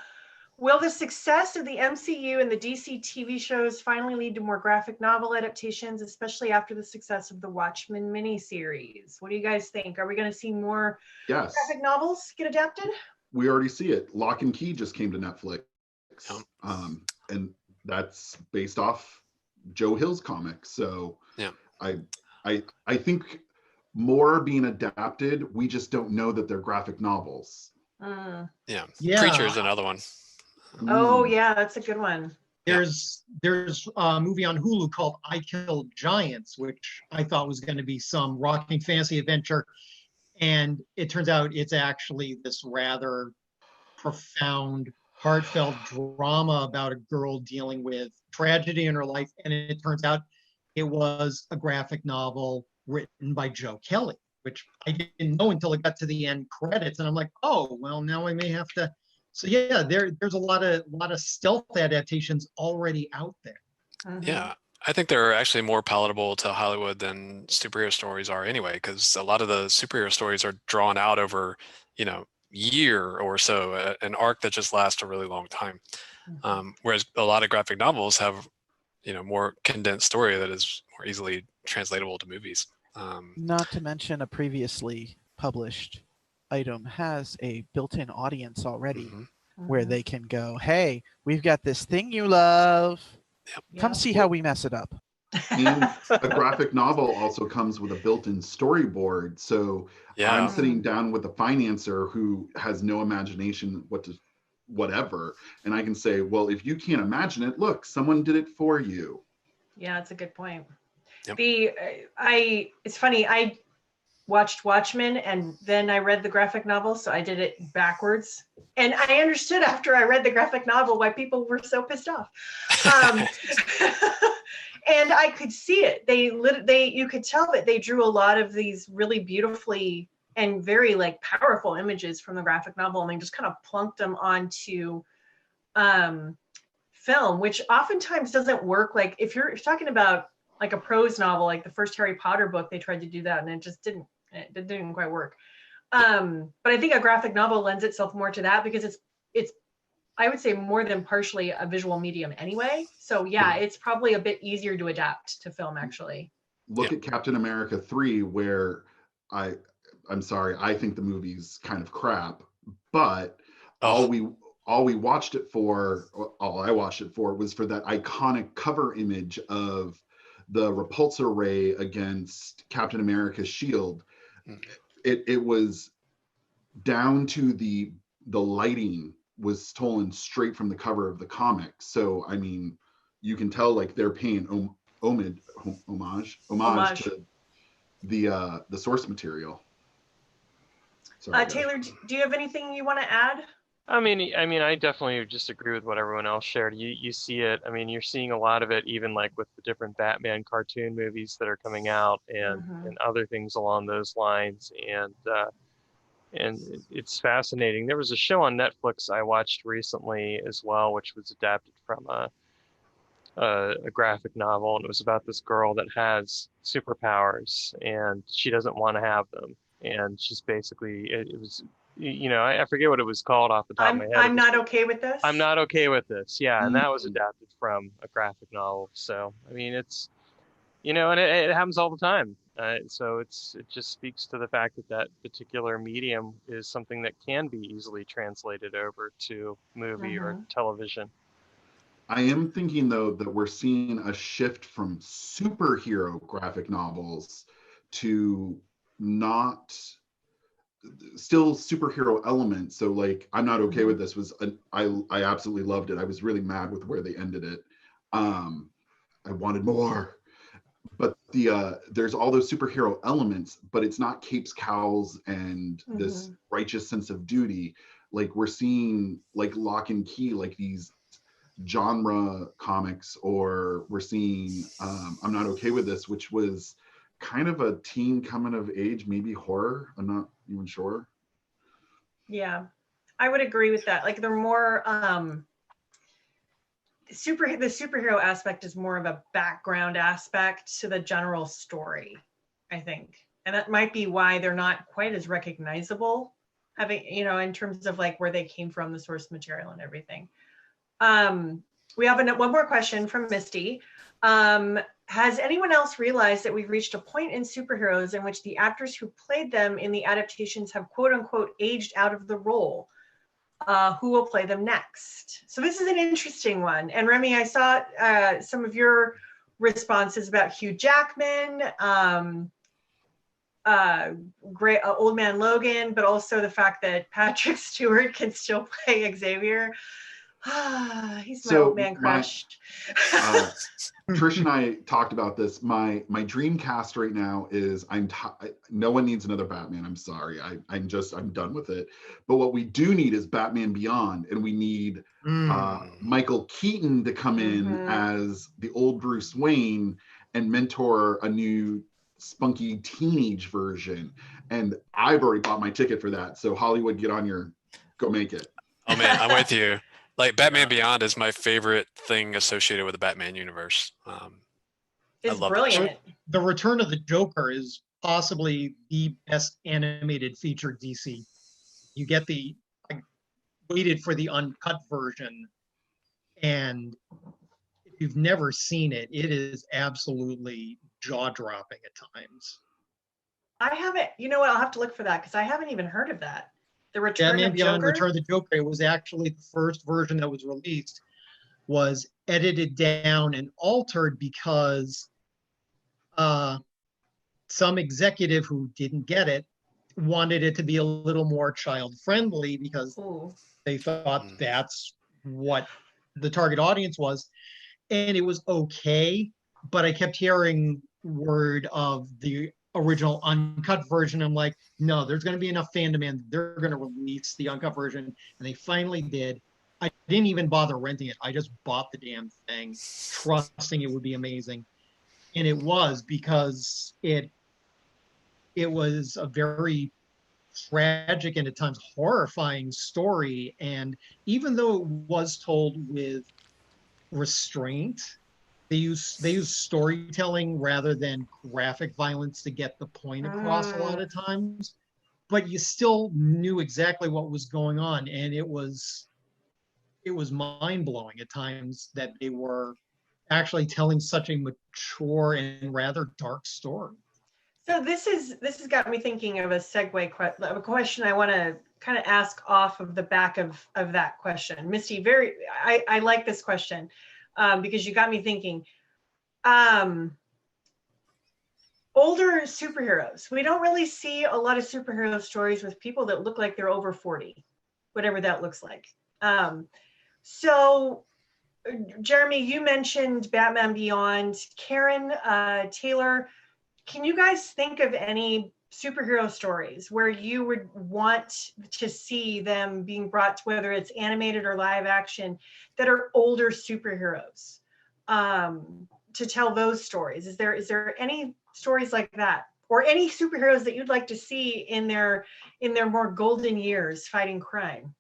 will the success of the MCU and the DC TV shows finally lead to more graphic novel adaptations, especially after the success of the Watchmen miniseries? What do you guys think? Are we going to see more graphic novels get adapted? We already see it. Lock and Key just came to Netflix. And that's based off Joe Hill's comics. So yeah, I think more being adapted. We just don't know that they're graphic novels. Yeah. Preacher is another one. Oh yeah, that's a good one. There's a movie on Hulu called I Killed Giants, which I thought was going to be some rocking fantasy adventure, and it turns out it's actually this rather profound, heartfelt drama about a girl dealing with tragedy in her life. And it turns out it was a graphic novel written by Joe Kelly, which I didn't know until it got to the end credits. And I'm like, oh, well, now I may have to. So yeah, there's a lot of stealth adaptations already out there. Yeah, I think they're actually more palatable to Hollywood than superhero stories are anyway, because a lot of the superhero stories are drawn out over, year or so, an arc that just lasts a really long time. Whereas a lot of graphic novels have, more condensed story that is more easily translatable to movies. Not to mention a previously published item has a built-in audience already where they can go, hey, we've got this thing you love. Come see how we mess it up. And a graphic novel also comes with a built-in storyboard. So I'm sitting down with a financer who has no imagination whatever. And I can say, well, if you can't imagine it, look, someone did it for you. Yeah, that's a good point. Yep. It's funny. watched Watchmen, and then I read the graphic novel, so I did it backwards. And I understood after I read the graphic novel why people were so pissed off. And I could see it. You could tell that they drew a lot of these really beautifully and very like powerful images from the graphic novel, and they just kind of plunked them onto film, which oftentimes doesn't work. Like if you're talking about like a prose novel, like the first Harry Potter book, they tried to do that and it just didn't quite work. But I think a graphic novel lends itself more to that because it's I would say more than partially a visual medium anyway. So yeah, it's probably a bit easier to adapt to film actually. Look at Captain America 3, where I'm sorry, I think the movie's kind of crap, but all I watched it for was for that iconic cover image of the repulsor ray against Captain America's shield. It was down to the lighting was stolen straight from the cover of the comic. So I mean, you can tell like they're paying homage to the source material. Sorry, Taylor, do you have anything you want to add? I mean, I definitely just agree with what everyone else shared. You see it. I mean, you're seeing a lot of it, even like with the different Batman cartoon movies that are coming out, and other things along those lines. And it's fascinating. There was a show on Netflix I watched recently as well, which was adapted from a graphic novel, and it was about this girl that has superpowers, and she doesn't want to have them, and she's basically it was. I forget what it was called off the top of my head. I'm not okay with this. I'm not okay with this. Yeah, and that was adapted from a graphic novel. So I mean, it's and it happens all the time. So it just speaks to the fact that particular medium is something that can be easily translated over to movie or television. I am thinking though that we're seeing a shift from superhero graphic novels to not still superhero elements. So like, I'm not okay with this I absolutely loved it. I was really mad with where they ended it. I wanted more, but there's all those superhero elements, but it's not capes, cowls, and this righteous sense of duty. Like we're seeing like Lock and Key, like these genre comics, or we're seeing I'm Not Okay With This, which was kind of a teen coming of age, maybe horror. I'm not even sure. Yeah, I would agree with that. Like they're more the superhero aspect is more of a background aspect to the general story, I think. And that might be why they're not quite as recognizable, having, in terms of like where they came from, the source material and everything. We have one more question from Misty. Has anyone else realized that we've reached a point in superheroes in which the actors who played them in the adaptations have quote unquote aged out of the role? Who will play them next? So this is an interesting one. And Remy, I saw some of your responses about Hugh Jackman, Old Man Logan, but also the fact that Patrick Stewart can still play Xavier. He's my old man crush. Trish and I talked about this. My dream cast right now is no one needs another Batman. I'm sorry. I'm done with it. But what we do need is Batman Beyond, and we need Michael Keaton to come in as the old Bruce Wayne and mentor a new spunky teenage version. And I've already bought my ticket for that. So Hollywood, go make it. Oh man, I'm with you. Like Batman Beyond is my favorite thing associated with the Batman universe. It's brilliant. The Return of the Joker is possibly the best animated feature DC. You get I waited for the uncut version, and if you've never seen it, it is absolutely jaw-dropping at times. I haven't, I'll have to look for that because I haven't even heard of that. The Return Batman of Beyond Joker? Return of the Joker, it was actually the first version that was released, was edited down and altered because some executive who didn't get it wanted it to be a little more child-friendly because they thought that's what the target audience was. And it was okay, but I kept hearing word of the original uncut version. I'm like, no, there's going to be enough fan demand. They're going to release the uncut version. And they finally did. I didn't even bother renting it. I just bought the damn thing, trusting it would be amazing. And it was, because it was a very tragic and at times horrifying story. And even though it was told with restraint, they use storytelling rather than graphic violence to get the point across a lot of times. But you still knew exactly what was going on, and it was mind-blowing at times that they were actually telling such a mature and rather dark story. So this has got me thinking of a a question I want to kind of ask off of the back of that question. Misty, I like this question because you got me thinking. Older superheroes. We don't really see a lot of superhero stories with people that look like they're over 40, whatever that looks like. So Jeremy, you mentioned Batman Beyond. Karen, Taylor, can you guys think of any superhero stories where you would want to see them being brought to, whether it's animated or live action, that are older superheroes, to tell those stories? Is there any stories like that, or any superheroes that you'd like to see in their more golden years fighting crime?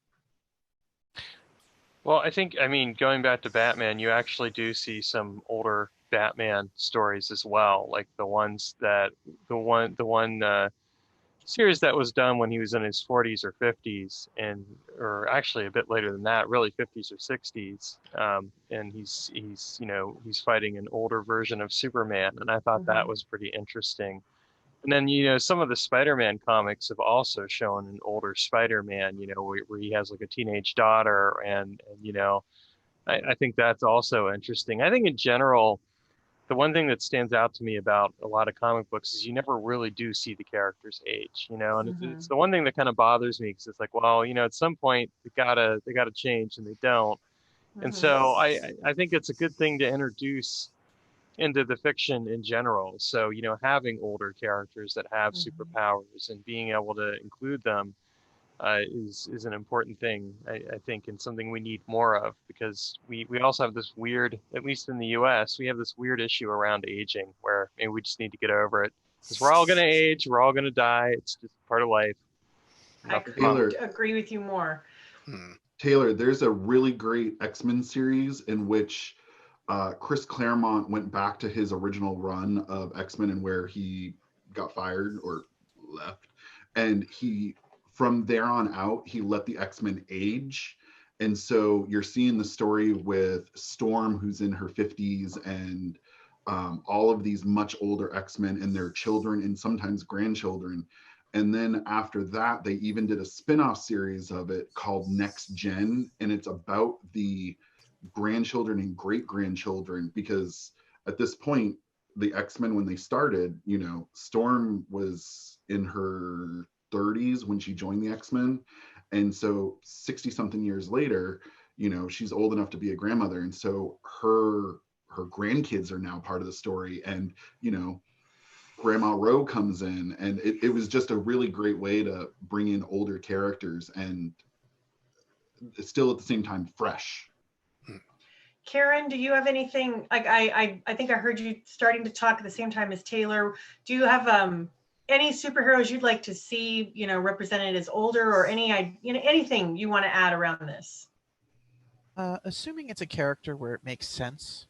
Well, I mean, going back to Batman, you actually do see some older Batman stories as well, like the one series that was done when he was in his 40s or 50s, or actually a bit later than that, really 50s or 60s, and he's fighting an older version of Superman, and I thought that was pretty interesting. And then, some of the Spider-Man comics have also shown an older Spider-Man, where he has like a teenage daughter, and I think that's also interesting. I think in general, the one thing that stands out to me about a lot of comic books is you never really do see the characters age, and it's the one thing that kind of bothers me, because it's like, well, at some point they gotta change, and they don't. And so I think it's a good thing to introduce into the fiction in general. So, having older characters that have superpowers and being able to include them is an important thing, I think, and something we need more of, because we also have this weird, at least in the US, we have this weird issue around aging where maybe we just need to get over it, because we're all going to age, we're all going to die. It's just part of life. I couldn't agree with you more. Taylor, there's a really great X-Men series in which Chris Claremont went back to his original run of X-Men and where he got fired or left. And from there on out, he let the X-Men age. And so you're seeing the story with Storm, who's in her 50s, and all of these much older X-Men and their children and sometimes grandchildren. And then after that, they even did a spin-off series of it called Next Gen. And it's about the grandchildren and great-grandchildren, because at this point, the X-Men, when they started, Storm was in her 30s when she joined the X-Men, and so 60 something years later, she's old enough to be a grandmother, and so her grandkids are now part of the story, and Grandma Rowe comes in, and it was just a really great way to bring in older characters and it's still at the same time fresh. Karen, do you have anything, like I think I heard you starting to talk at the same time as Taylor. Do you have any superheroes you'd like to see, represented as older, or anything you want to add around this? Assuming it's a character where it makes sense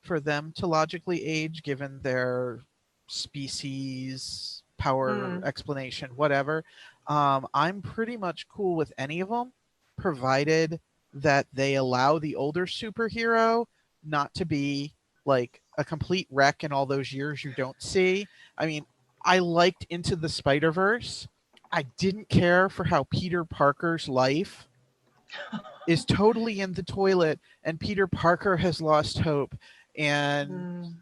for them to logically age, given their species, power, explanation, whatever, I'm pretty much cool with any of them, provided that they allow the older superhero not to be like a complete wreck in all those years you don't see. I mean, I liked Into the Spider-Verse. I didn't care for how Peter Parker's life is totally in the toilet, and Peter Parker has lost hope, and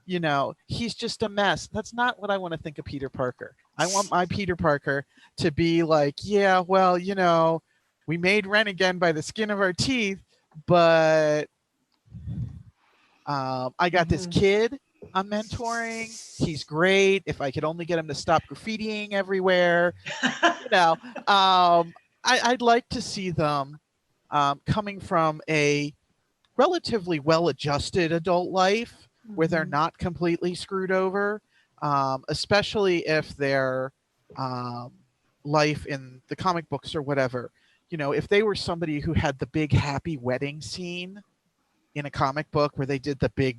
he's just a mess. That's not what I want to think of Peter Parker. I want my Peter Parker to be like, yeah, well, we made rent again by the skin of our teeth, but I got this kid I'm mentoring. He's great. If I could only get him to stop graffitiing everywhere, you know, I'd like to see them coming from a relatively well-adjusted adult life where they're not completely screwed over, especially if their life in the comic books or whatever, if they were somebody who had the big happy wedding scene in a comic book where they did the big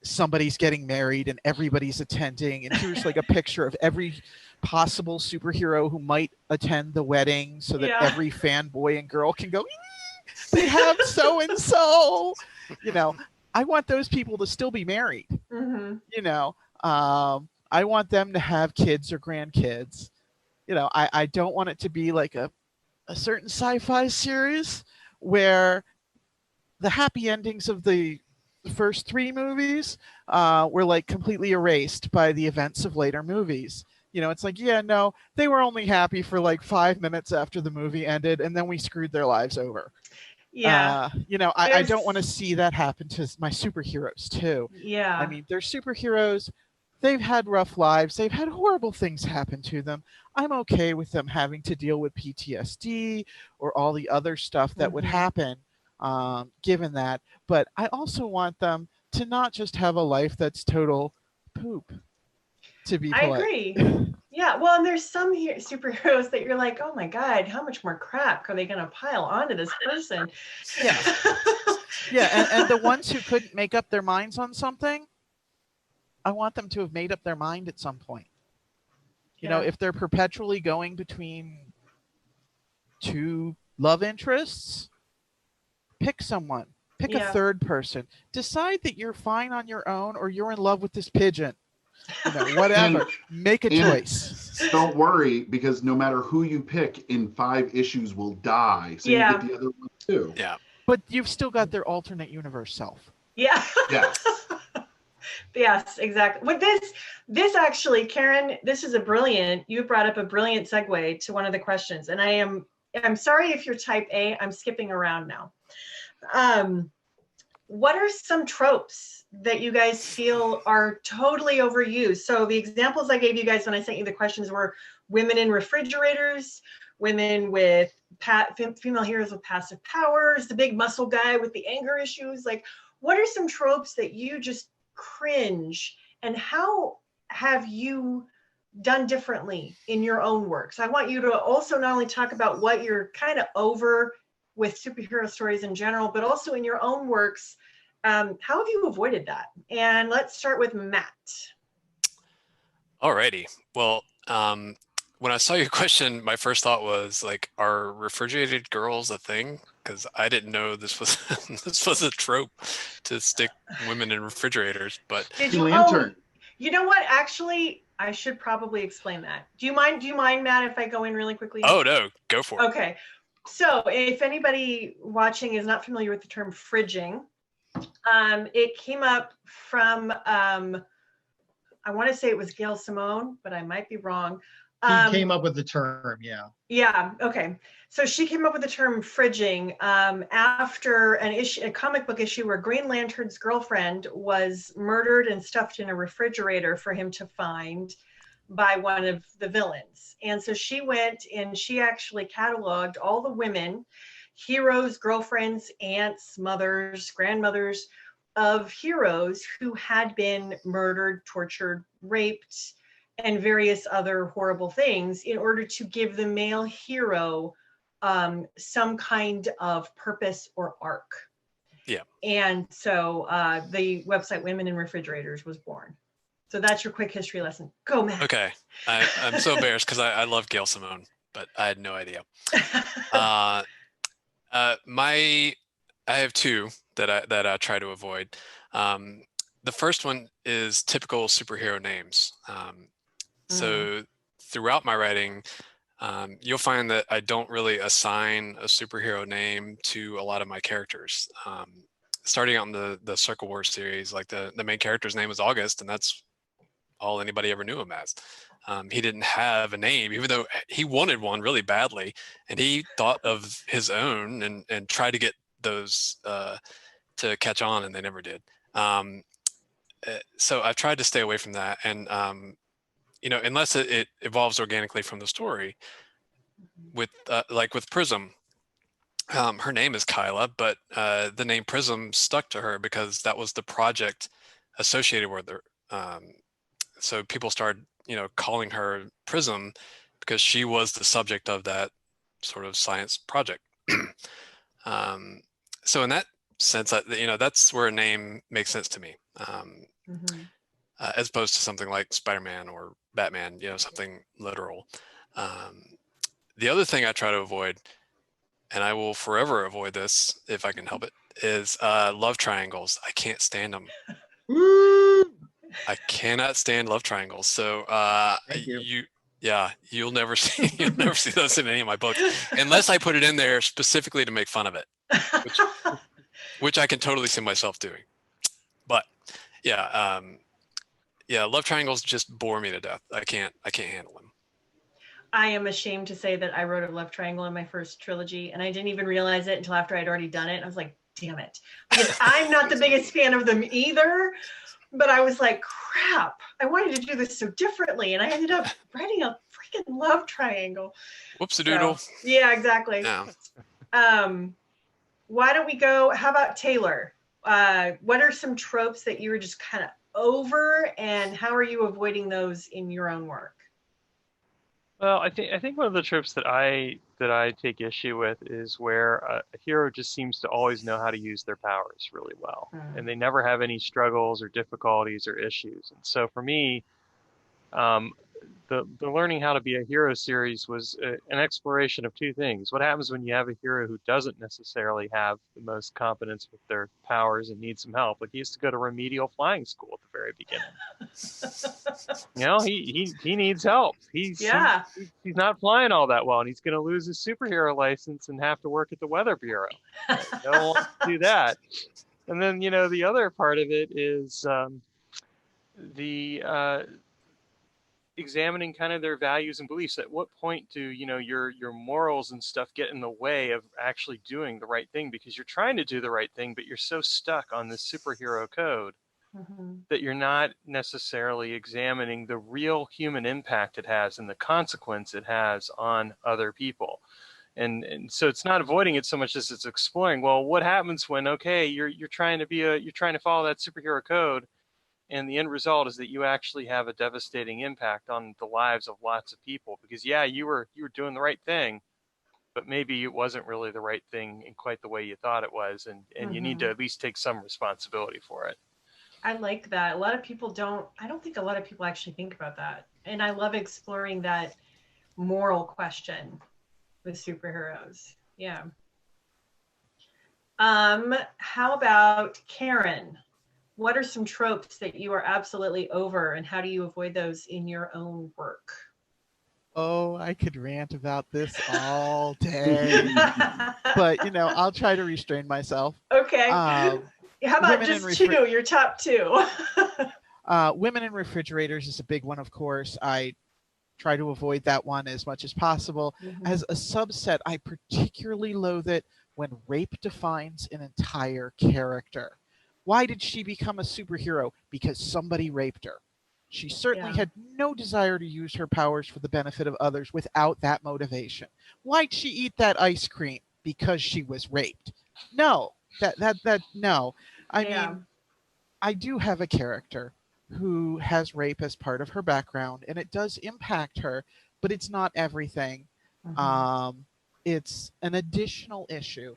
somebody's getting married and everybody's attending, and here's like a picture of every possible superhero who might attend the wedding so that every fanboy and girl can go, they have so and so. I want those people to still be married. I want them to have kids or grandkids. I don't want it to be like a certain sci-fi series where the happy endings of the first 3 movies were like completely erased by the events of later movies. It's like, no, they were only happy for like 5 minutes after the movie ended, and then we screwed their lives over. I don't want to see that happen to my superheroes too. I mean, they're superheroes. They've had rough lives. They've had horrible things happen to them. I'm okay with them having to deal with PTSD or all the other stuff that would happen given that. But I also want them to not just have a life that's total poop, to be polite. I agree. Yeah, well, and there's some superheroes that you're like, oh my God, how much more crap are they going to pile onto this person? Yeah, and the ones who couldn't make up their minds on something, I want them to have made up their mind at some point. If they're perpetually going between 2 love interests, pick someone. Pick a third person. Decide that you're fine on your own or you're in love with this pigeon. Whatever. Make a choice. Don't worry, because no matter who you pick, in 5 issues will die. So you get the other one too. Yeah. But you've still got their alternate universe self. Yeah. Yes. Yes, exactly. With this actually, Karen, you brought up a brilliant segue to one of the questions. And I'm sorry if you're type A, I'm skipping around now. What are some tropes that you guys feel are totally overused? So the examples I gave you guys when I sent you the questions were women in refrigerators, women with female heroes with passive powers, the big muscle guy with the anger issues. Like, what are some tropes that you just cringe, and how have you done differently in your own works? I want you to also not only talk about what you're kind of over with superhero stories in general, but also in your own works. How have you avoided that? And let's start with Matt. Alrighty. Well, when I saw your question, my first thought was like, are refrigerated girls a thing? Because I didn't know this was this was a trope to stick women in refrigerators. But did you? Oh, you know what? Actually, I should probably explain that. Do you mind, Matt, if I go in really quickly? Oh no, go for it. Okay. So if anybody watching is not familiar with the term fridging, it came up from, I want to say it was Gail Simone, but I might be wrong. He came up with the term, yeah. Yeah, okay. So she came up with the term fridging after a comic book issue where Green Lantern's girlfriend was murdered and stuffed in a refrigerator for him to find by one of the villains. And so she went and she actually cataloged all the women, heroes, girlfriends, aunts, mothers, grandmothers of heroes who had been murdered, tortured, raped, and various other horrible things in order to give the male hero some kind of purpose or arc. Yeah. And so the website Women in Refrigerators was born. So that's your quick history lesson. Go, Matt. Okay. I'm so embarrassed because I love Gail Simone, but I had no idea. I have 2 that I try to avoid. The first one is typical superhero names. So throughout my writing, you'll find that I don't really assign a superhero name to a lot of my characters. Starting out in the Circle War series, like the main character's name was August, and that's all anybody ever knew him as. He didn't have a name, even though he wanted one really badly, and he thought of his own and tried to get those to catch on, and they never did. so I've tried to stay away from that, and unless it evolves organically from the story. With like with Prism, her name is Kyla, but the name Prism stuck to her because that was the project associated with her. So people started, calling her Prism because she was the subject of that sort of science project. So in that sense, that's where a name makes sense to me, as opposed to something like Spider-Man or Batman, something literal. The other thing I try to avoid, and I will forever avoid this if I can help it, is love triangles. I can't stand them. I cannot stand love triangles. So Thank you. you'll never see those in any of my books unless I put it in there specifically to make fun of it, which I can totally see myself doing. But love triangles just bore me to death. I can't handle them. I am ashamed to say that I wrote a love triangle in my first trilogy, and I didn't even realize it until after I'd already done it. I was like, damn it. Because I'm not the biggest fan of them either, but I was like, crap, I wanted to do this so differently, and I ended up writing a freaking love triangle. Whoops-a-doodle. So, yeah, exactly. Yeah. Why don't we go, how about Taylor? What are some tropes that you were just kind of over, and how are you avoiding those in your own work? Well, I think one of the tropes that I take issue with is where a hero just seems to always know how to use their powers really well, and they never have any struggles or difficulties or issues. And so for me, the Learning How to Be a Hero series was an exploration of two things. What happens when you have a hero who doesn't necessarily have the most competence with their powers and needs some help? Like, he used to go to remedial flying school at the very beginning. He needs help. He's not flying all that well, and he's going to lose his superhero license and have to work at the Weather Bureau. No one wants to do that. And then, the other part of it is examining kind of their values and beliefs. At what point do your morals and stuff get in the way of actually doing the right thing, because you're trying to do the right thing, but you're so stuck on this superhero code that you're not necessarily examining the real human impact it has and the consequence it has on other people. And so it's not avoiding it so much as it's exploring, well, what happens when, okay, you're trying to follow that superhero code, and the end result is that you actually have a devastating impact on the lives of lots of people, because you were doing the right thing, but maybe it wasn't really the right thing in quite the way you thought it was, and you need to at least take some responsibility for it. I like that. I don't think a lot of people actually think about that. And I love exploring that moral question with superheroes. Yeah. How about Karen? What are some tropes that you are absolutely over, and how do you avoid those in your own work? Oh, I could rant about this all day. But, I'll try to restrain myself. Okay. How about just two, your top two? Women in refrigerators is a big one, of course. I try to avoid that one as much as possible. As a subset, I particularly loathe it when rape defines an entire character. Why did she become a superhero? Because somebody raped her. She certainly had no desire to use her powers for the benefit of others without that motivation. Why'd she eat that ice cream? Because she was raped. No, no. I mean, I do have a character who has rape as part of her background, and it does impact her, but it's not everything. It's an additional issue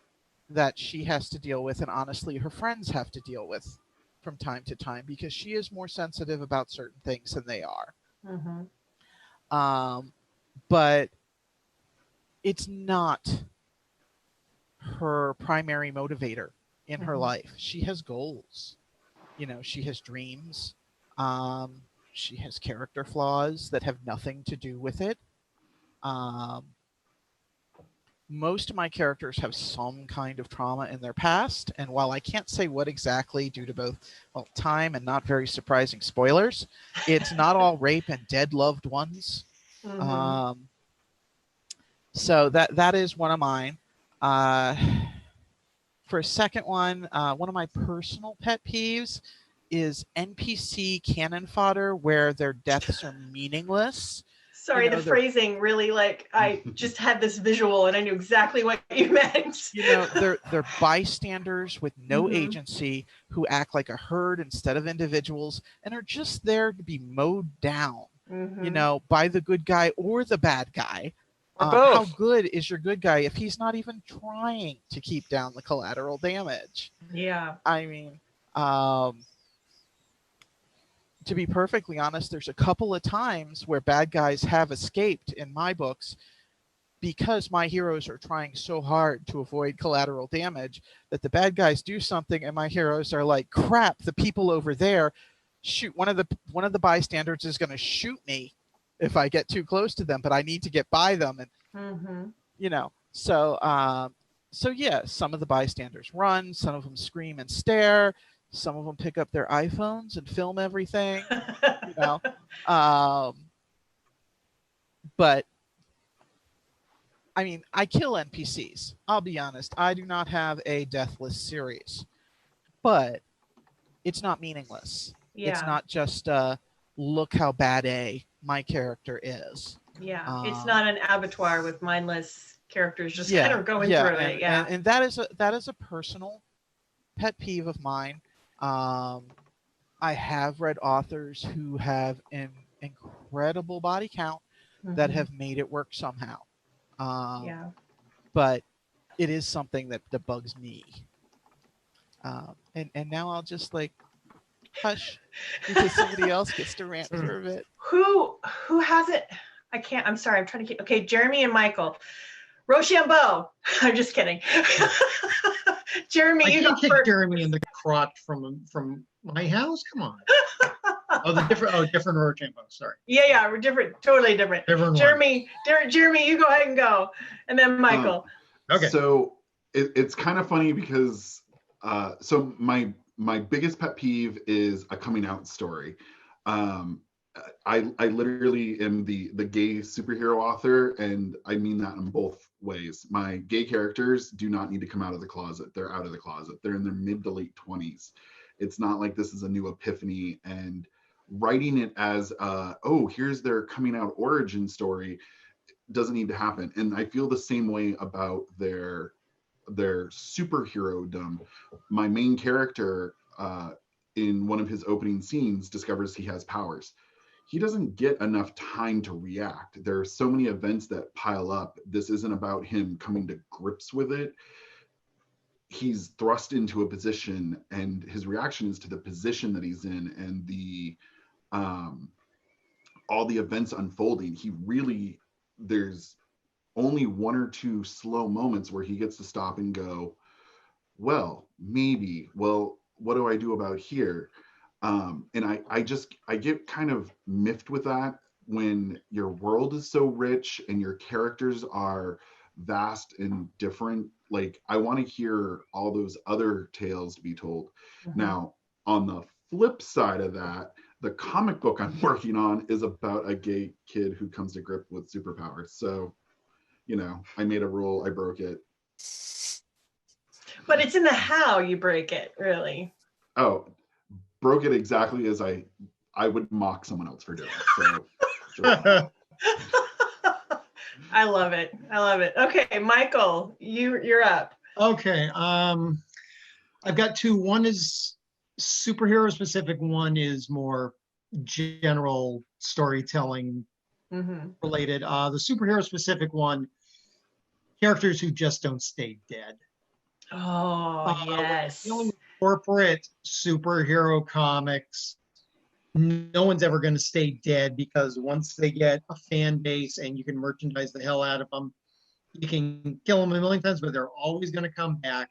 that she has to deal with, and honestly her friends have to deal with from time to time, because she is more sensitive about certain things than they are. But it's not her primary motivator in her life. She has goals. She has dreams. She has character flaws that have nothing to do with it. Most of my characters have some kind of trauma in their past, and while I can't say what exactly due to both time and not very surprising spoilers, it's not all rape and dead loved ones. So that is one of mine. For a second one of my personal pet peeves is NPC cannon fodder where their deaths are meaningless. Sorry, You know, the phrasing really, like, I just had this visual and I knew exactly what you meant. You know, they're bystanders with no Mhm. agency who act like a herd instead of individuals and are just there to be mowed down, you Mhm. know, by the good guy or the bad guy. Or How both. good is your good guy if he's not even trying to keep down the collateral damage? Yeah. I mean, to be perfectly honest, there's a couple of times where bad guys have escaped in my books because my heroes are trying so hard to avoid collateral damage that the bad guys do something and my heroes are like, crap, the people over there, shoot, one of the bystanders is going to shoot me if I get too close to them, but I need to get by them. And Mm-hmm. you know, so yeah, some of the bystanders run, some of them scream and stare, some of them pick up their iPhones and film everything, you know. But I mean, I kill NPCs. I'll be honest. I do not have a deathless series, but it's not meaningless. Yeah. It's not just look how bad my character is. Yeah. It's not an abattoir with mindless characters just kind of going through it. Yeah. And that is a personal pet peeve of mine. I have read authors who have an incredible body count that have made it work somehow. Yeah. But it is something that bugs me. And now I'll just like hush because somebody else gets to rant for a bit. Who has it? I can't. I'm sorry. I'm trying to keep. Okay, Jeremy and Michael. Rochambeau. I'm just kidding. Jeremy, I you can't go kick first. Jeremy in the crotch from my house. Come on. Different Rochambeau. Sorry. Yeah, we're different, totally different. Different Jeremy, you go ahead and go, and then Michael. Okay. So it's kind of funny because so my biggest pet peeve is a coming out story. I literally am the gay superhero author, and I mean that in both ways. My gay characters do not need to come out of the closet. They're out of the closet. They're in their mid to late 20s. It's not like this is a new epiphany, and writing it as here's their coming out origin story doesn't need to happen. And I feel the same way about their superhero-dom. My main character in one of his opening scenes discovers he has powers. He doesn't get enough time to react. There are so many events that pile up. This isn't about him coming to grips with it. He's thrust into a position, and his reaction is to the position that he's in and the all the events unfolding. There's only one or two slow moments where he gets to stop and go, well, what do I do about here? And I get kind of miffed with that when your world is so rich and your characters are vast and different. Like, I want to hear all those other tales to be told. Mm-hmm. Now, on the flip side of that, the comic book I'm working on is about a gay kid who comes to grip with superpowers. So, I made a rule, I broke it. But it's in the how you break it, really. Oh, broke it exactly as I would mock someone else for doing it. So, I love it. Okay, Michael, you're up. Okay. I've got two. One is superhero specific. One is more general storytelling related. The superhero specific one, characters who just don't stay dead. Oh, yes. Corporate superhero comics, no one's ever going to stay dead, because once they get a fan base and you can merchandise the hell out of them, you can kill them a million times, but they're always going to come back.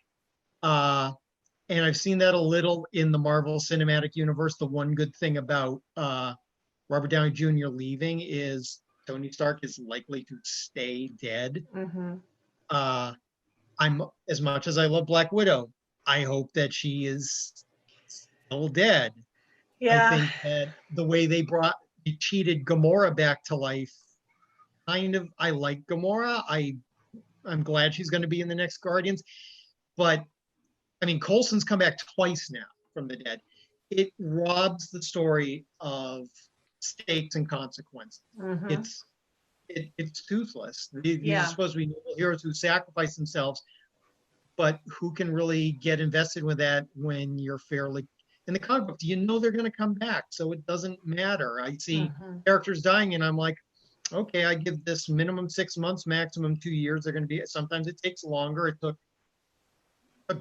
And I've seen that a little in the Marvel Cinematic Universe. The one good thing about Robert Downey Jr. leaving is Tony Stark is likely to stay dead. I'm, as much as I love Black Widow, I hope that she is still dead. Yeah. I think that the way they cheated Gamora back to life, I like Gamora. I'm glad she's going to be in the next Guardians. But, I mean, Coulson's come back twice now from the dead. it robs the story of stakes and consequences. Mhm. It's toothless. These Yeah. are supposed to be noble heroes who sacrifice themselves, but who can really get invested with that when you're fairly in the comic book? You know they're going to come back, so it doesn't matter. I see Mhm. characters dying, and I'm like, okay, I give this minimum 6 months, maximum 2 years. They're going to be. Sometimes it takes longer. It took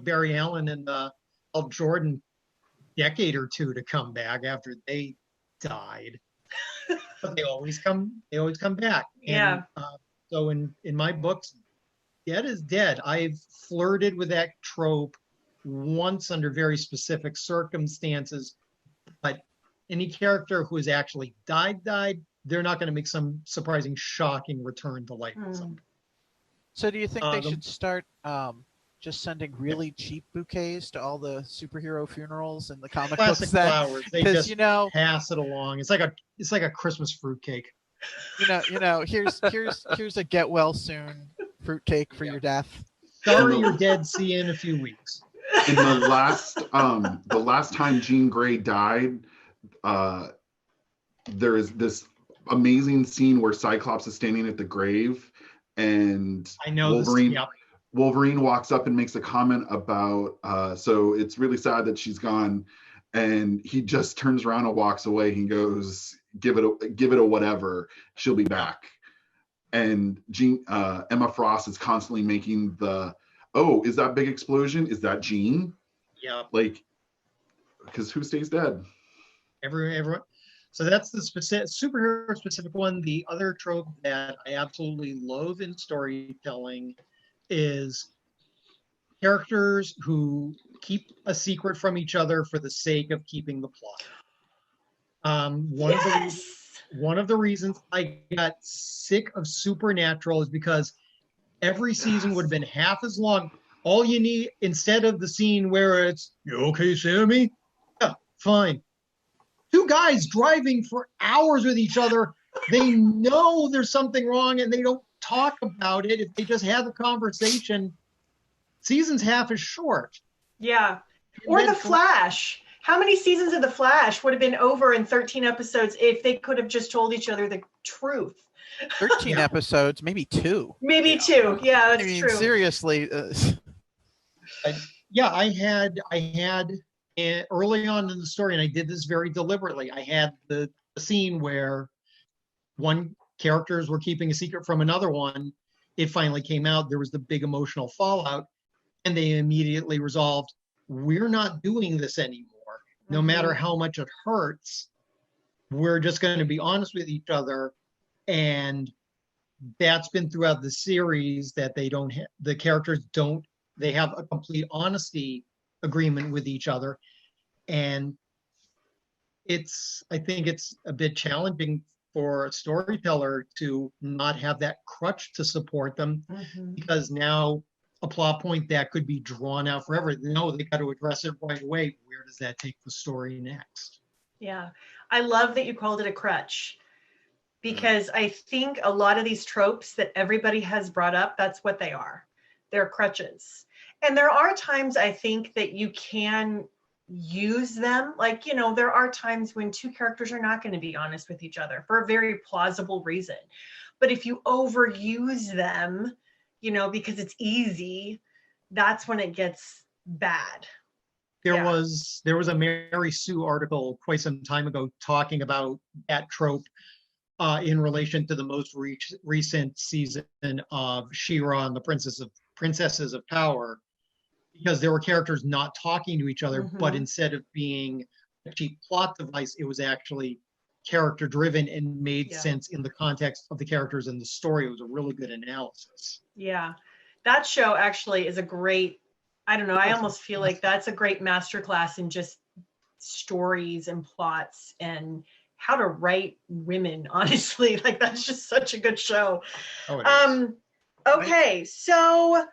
Barry Allen and Al Jordan decade or two to come back after they died. But they always come. They always come back. Yeah. And so in my books, dead is dead. I've flirted with that trope once under very specific circumstances, but any character who has actually died, they're not going to make some surprising, shocking return to life. Mm. So do you think they the- should start just sending really cheap bouquets to all the superhero funerals and the comic Classic books then? flowers. They 'Cause, just you know, pass it along. It's like a Christmas fruitcake. here's a get well soon fruitcake for Yeah. your death. Sorry you're dead. See you in a few weeks. In the last time Jean Grey died, there is this amazing scene where Cyclops is standing at the grave, and I know Wolverine. this. Yep. Wolverine walks up and makes a comment about, so it's really sad that she's gone, and he just turns around and walks away. He goes, give it a whatever, she'll be back. And Emma Frost is constantly making the, oh, is that big explosion? Is that Jean? Yeah. Like, because who stays dead? Everyone. So that's the superhero specific one. The other trope that I absolutely loathe in storytelling is characters who keep a secret from each other for the sake of keeping the plot. One of the reasons I got sick of Supernatural is because every season would have been half as long. All you need, instead of the scene where it's, you okay, Sammy? Yeah, fine. Two guys driving for hours with each other. They know there's something wrong and they don't talk about it. If they just have a conversation, season's half as short. Yeah. Or The Flash. How many seasons of The Flash would have been over in 13 episodes if they could have just told each other the truth? 13 episodes, maybe 2. Maybe 2. Yeah, that's true. Seriously. I had early on in the story, and I did this very deliberately. I had the scene where one characters were keeping a secret from another one. It finally came out. There was the big emotional fallout, and they immediately resolved, we're not doing this anymore. No matter how much it hurts, we're just going to be honest with each other. And that's been throughout the series, that the characters don't, they have a complete honesty agreement with each other. And I think it's a bit challenging for a storyteller to not have that crutch to support them, because now a plot point that could be drawn out forever. No, they got to address it right away. Where does that take the story next? Yeah. I love that you called it a crutch, because I think a lot of these tropes that everybody has brought up, that's what they are. They're crutches. And there are times I think that you can use them. Like, there are times when two characters are not going to be honest with each other for a very plausible reason. But if you overuse them, because it's easy, that's when it gets bad. There was a Mary Sue article quite some time ago talking about that trope in relation to the most recent season of She-Ra and the Princesses of Power, because there were characters not talking to each other, but instead of being a cheap plot device, it was actually character driven and made sense in the context of the characters and the story. It was a really good analysis. Yeah, that show actually is a great, I don't know, I almost feel like that's a great masterclass in just stories and plots and how to write women, honestly. Like, that's just such a good show. Okay, so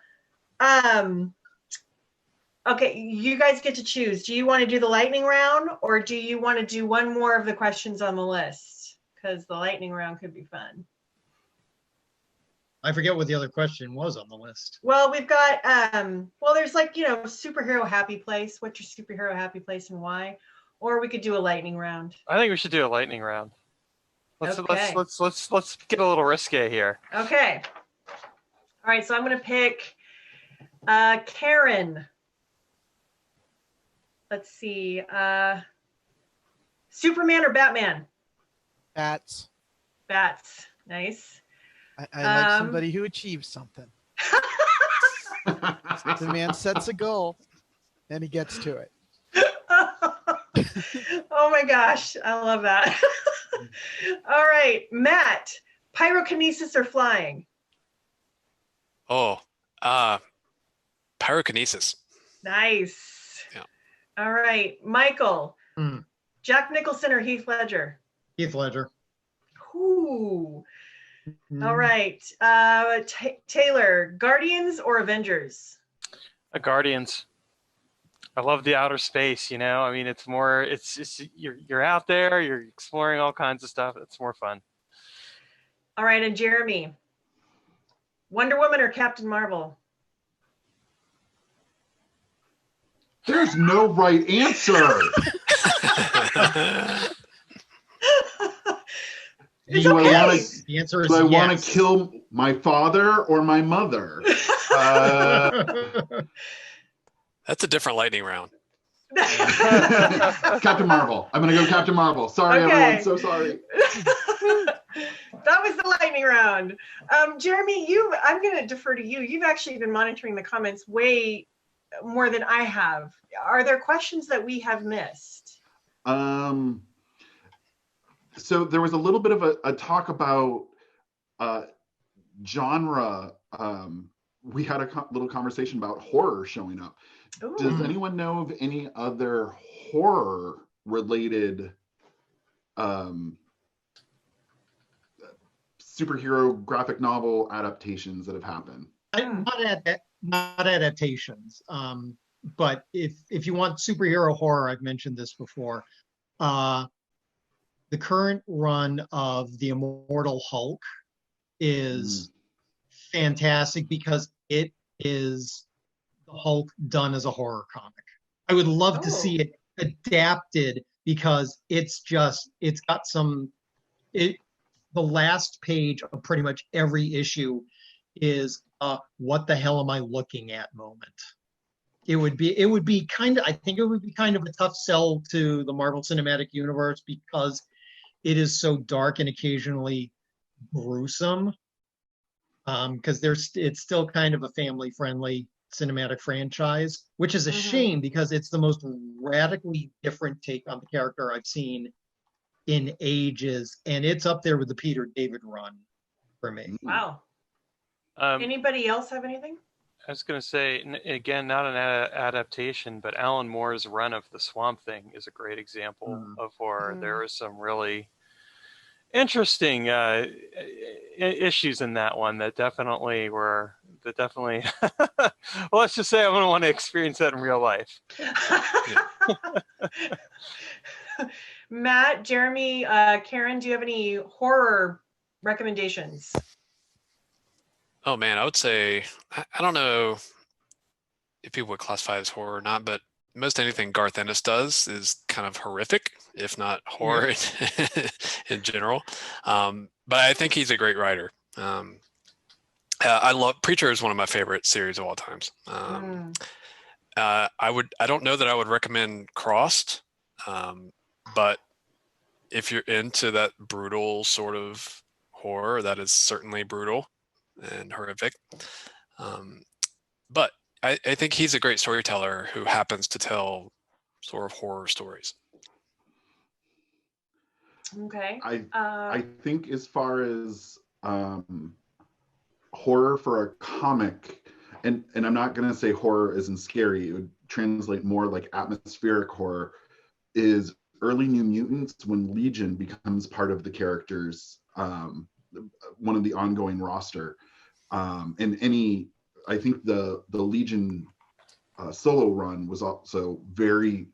okay, you guys get to choose. Do you want to do the lightning round, or do you want to do one more of the questions on the list? Because the lightning round could be fun. I forget what the other question was on the list. Well, we've got, there's superhero happy place. What's your superhero happy place and why? Or we could do a lightning round. I think we should do a lightning round. Let's Okay. let's get a little risque here. Okay. All right, so I'm gonna pick Karen. Let's see. Superman or Batman? Bats. Bats. Nice. I like somebody who achieves something. The man sets a goal, and he gets to it. Oh my gosh, I love that. All right, Matt, pyrokinesis or flying? Oh, pyrokinesis. Nice. Yeah. All right, Michael, Hmm. Jack Nicholson or Heath Ledger? Heath Ledger. Ooh. Hmm. All right, Taylor, Guardians or Avengers? Guardians. I love the outer space, you know. I mean, it's more. It's just you're out there, you're exploring all kinds of stuff. It's more fun. All right, and Jeremy, Wonder Woman or Captain Marvel? There's no right answer. It's Do I okay. wanna- The answer is Do I want yes. to kill my father or my mother? That's a different lightning round. Captain Marvel. I'm gonna go Captain Marvel. Sorry, Okay. everyone. So sorry. That was the lightning round. Jeremy, I'm going to defer to you. You've actually been monitoring the comments way more than I have. Are there questions that we have missed? So there was a little bit of a talk about genre. We had a little conversation about horror showing up. Ooh. Does anyone know of any other horror related superhero graphic novel adaptations that have happened? Not adaptations. But if you want superhero horror, I've mentioned this before. The current run of The Immortal Hulk is fantastic because it is the Hulk done as a horror comic. I would love to see it adapted because it's got the last page of pretty much every issue is what the hell am I looking at moment. It would be kind of a tough sell to the Marvel Cinematic Universe because it is so dark and occasionally gruesome. Because it's still kind of a family-friendly cinematic franchise, which is a shame because it's the most radically different take on the character I've seen in ages, and it's up there with the Peter David run for me. Wow. Anybody else have anything? I was going to say, again, not an adaptation, but Alan Moore's run of The Swamp Thing is a great example of horror. There are some really interesting issues in that one that definitely well, let's just say I wouldn't want to experience that in real life. Matt, Jeremy, Karen, do you have any horror recommendations? Oh man, I would say I don't know if people would classify as horror or not, but most anything Garth Ennis does is kind of horrific, if not horror in general. But I think he's a great writer. I love Preacher is one of my favorite series of all times. I don't know that I would recommend Crossed, but if you're into that brutal sort of horror, that is certainly brutal and horrific. But I think he's a great storyteller who happens to tell sort of horror stories. Okay. I think as far as horror for a comic, and I'm not going to say horror isn't scary, it would translate more like atmospheric horror, is early New Mutants when Legion becomes part of the characters, one of the ongoing roster. And I think the Legion solo run was also very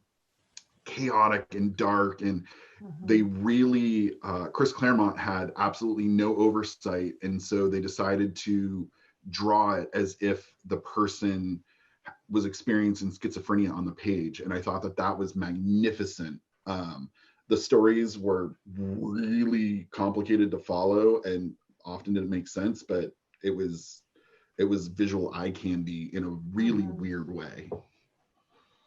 chaotic and dark, and they really Chris Claremont had absolutely no oversight, and so they decided to draw it as if the person was experiencing schizophrenia on the page, and I thought that was magnificent The stories were really complicated to follow and often didn't make sense, but it was visual eye candy in a really weird way.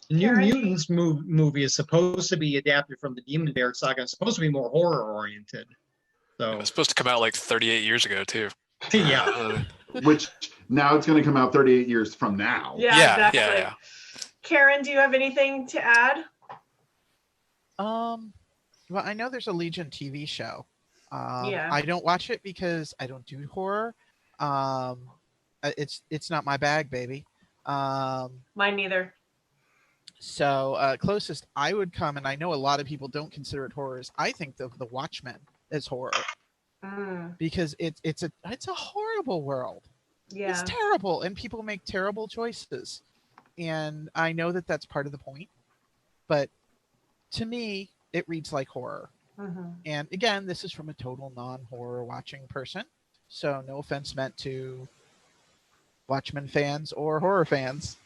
The New Karen, Mutants movie is supposed to be adapted from the Demon Bear saga. It's supposed to be more horror oriented. It So was supposed to come out like 38 years ago too. yeah. Which now it's going to come out 38 years from now. Yeah, exactly. yeah. Karen, do you have anything to add? Well, I know there's a Legion TV show. Yeah. I don't watch it because I don't do horror. It's not my bag, baby. Mine neither. So closest I would come, and I know a lot of people don't consider it horror, is I think the Watchmen is horror because it's a horrible world. Yeah. It's terrible, and people make terrible choices, and I know that that's part of the point, but to me, it reads like horror. And again, this is from a total non-horror watching person, so no offense meant to Watchmen fans or horror fans.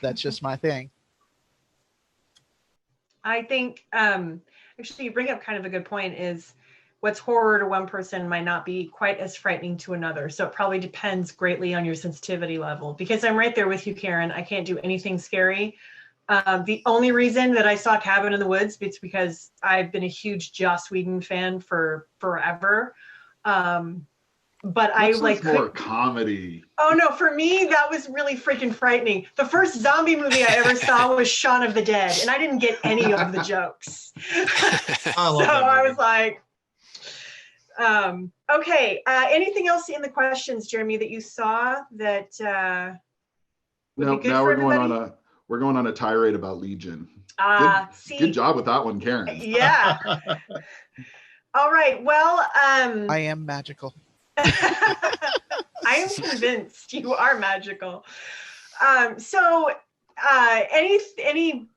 That's just my thing. I think actually you bring up kind of a good point, is what's horror to one person might not be quite as frightening to another. So it probably depends greatly on your sensitivity level, because I'm right there with you, Karen. I can't do anything scary. The only reason that I saw Cabin in the Woods, it's because I've been a huge Joss Whedon fan for forever. But I like more comedy. Oh no, for me that was really freaking frightening. The first zombie movie I ever saw was Shaun of the Dead, and I didn't get any of the jokes. I was like, okay. Anything else in the questions, Jeremy, that you saw that? No, now we're going on a tirade about Legion. Good job with that one, Karen. Yeah. All right. Well, I am magical. I am convinced you are magical. So anything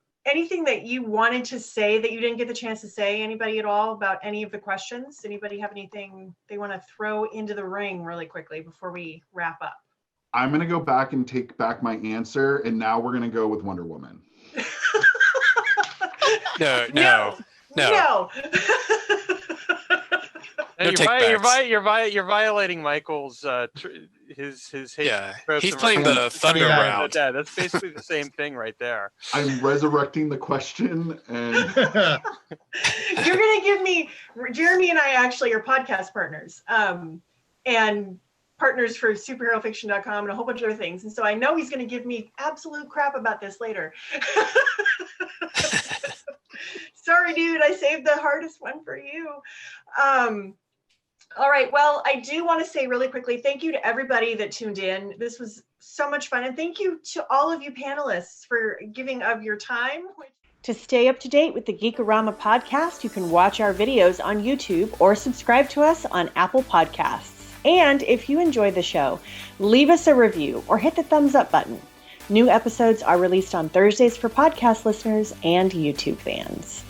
that you wanted to say that you didn't get the chance to say? Anybody at all about any of the questions? Anybody have anything they want to throw into the ring really quickly before we wrap up? I'm going to go back and take back my answer, and now we're going to go with Wonder Woman. No. You're violating Michael's his hate. Yeah, he's playing the Thunder round. Yeah, that's basically the same thing right there. I'm resurrecting the question, and you're gonna give me. Jeremy and I actually are podcast partners, and partners for superherofiction.com and a whole bunch of other things. And so I know he's going to give me absolute crap about this later. Sorry, dude, I saved the hardest one for you. All right, well, I do want to say really quickly, thank you to everybody that tuned in. This was so much fun. And thank you to all of you panelists for giving of your time. To stay up to date with the Geekorama podcast, you can watch our videos on YouTube or subscribe to us on Apple Podcasts. And if you enjoy the show, leave us a review or hit the thumbs up button. New episodes are released on Thursdays for podcast listeners and YouTube fans.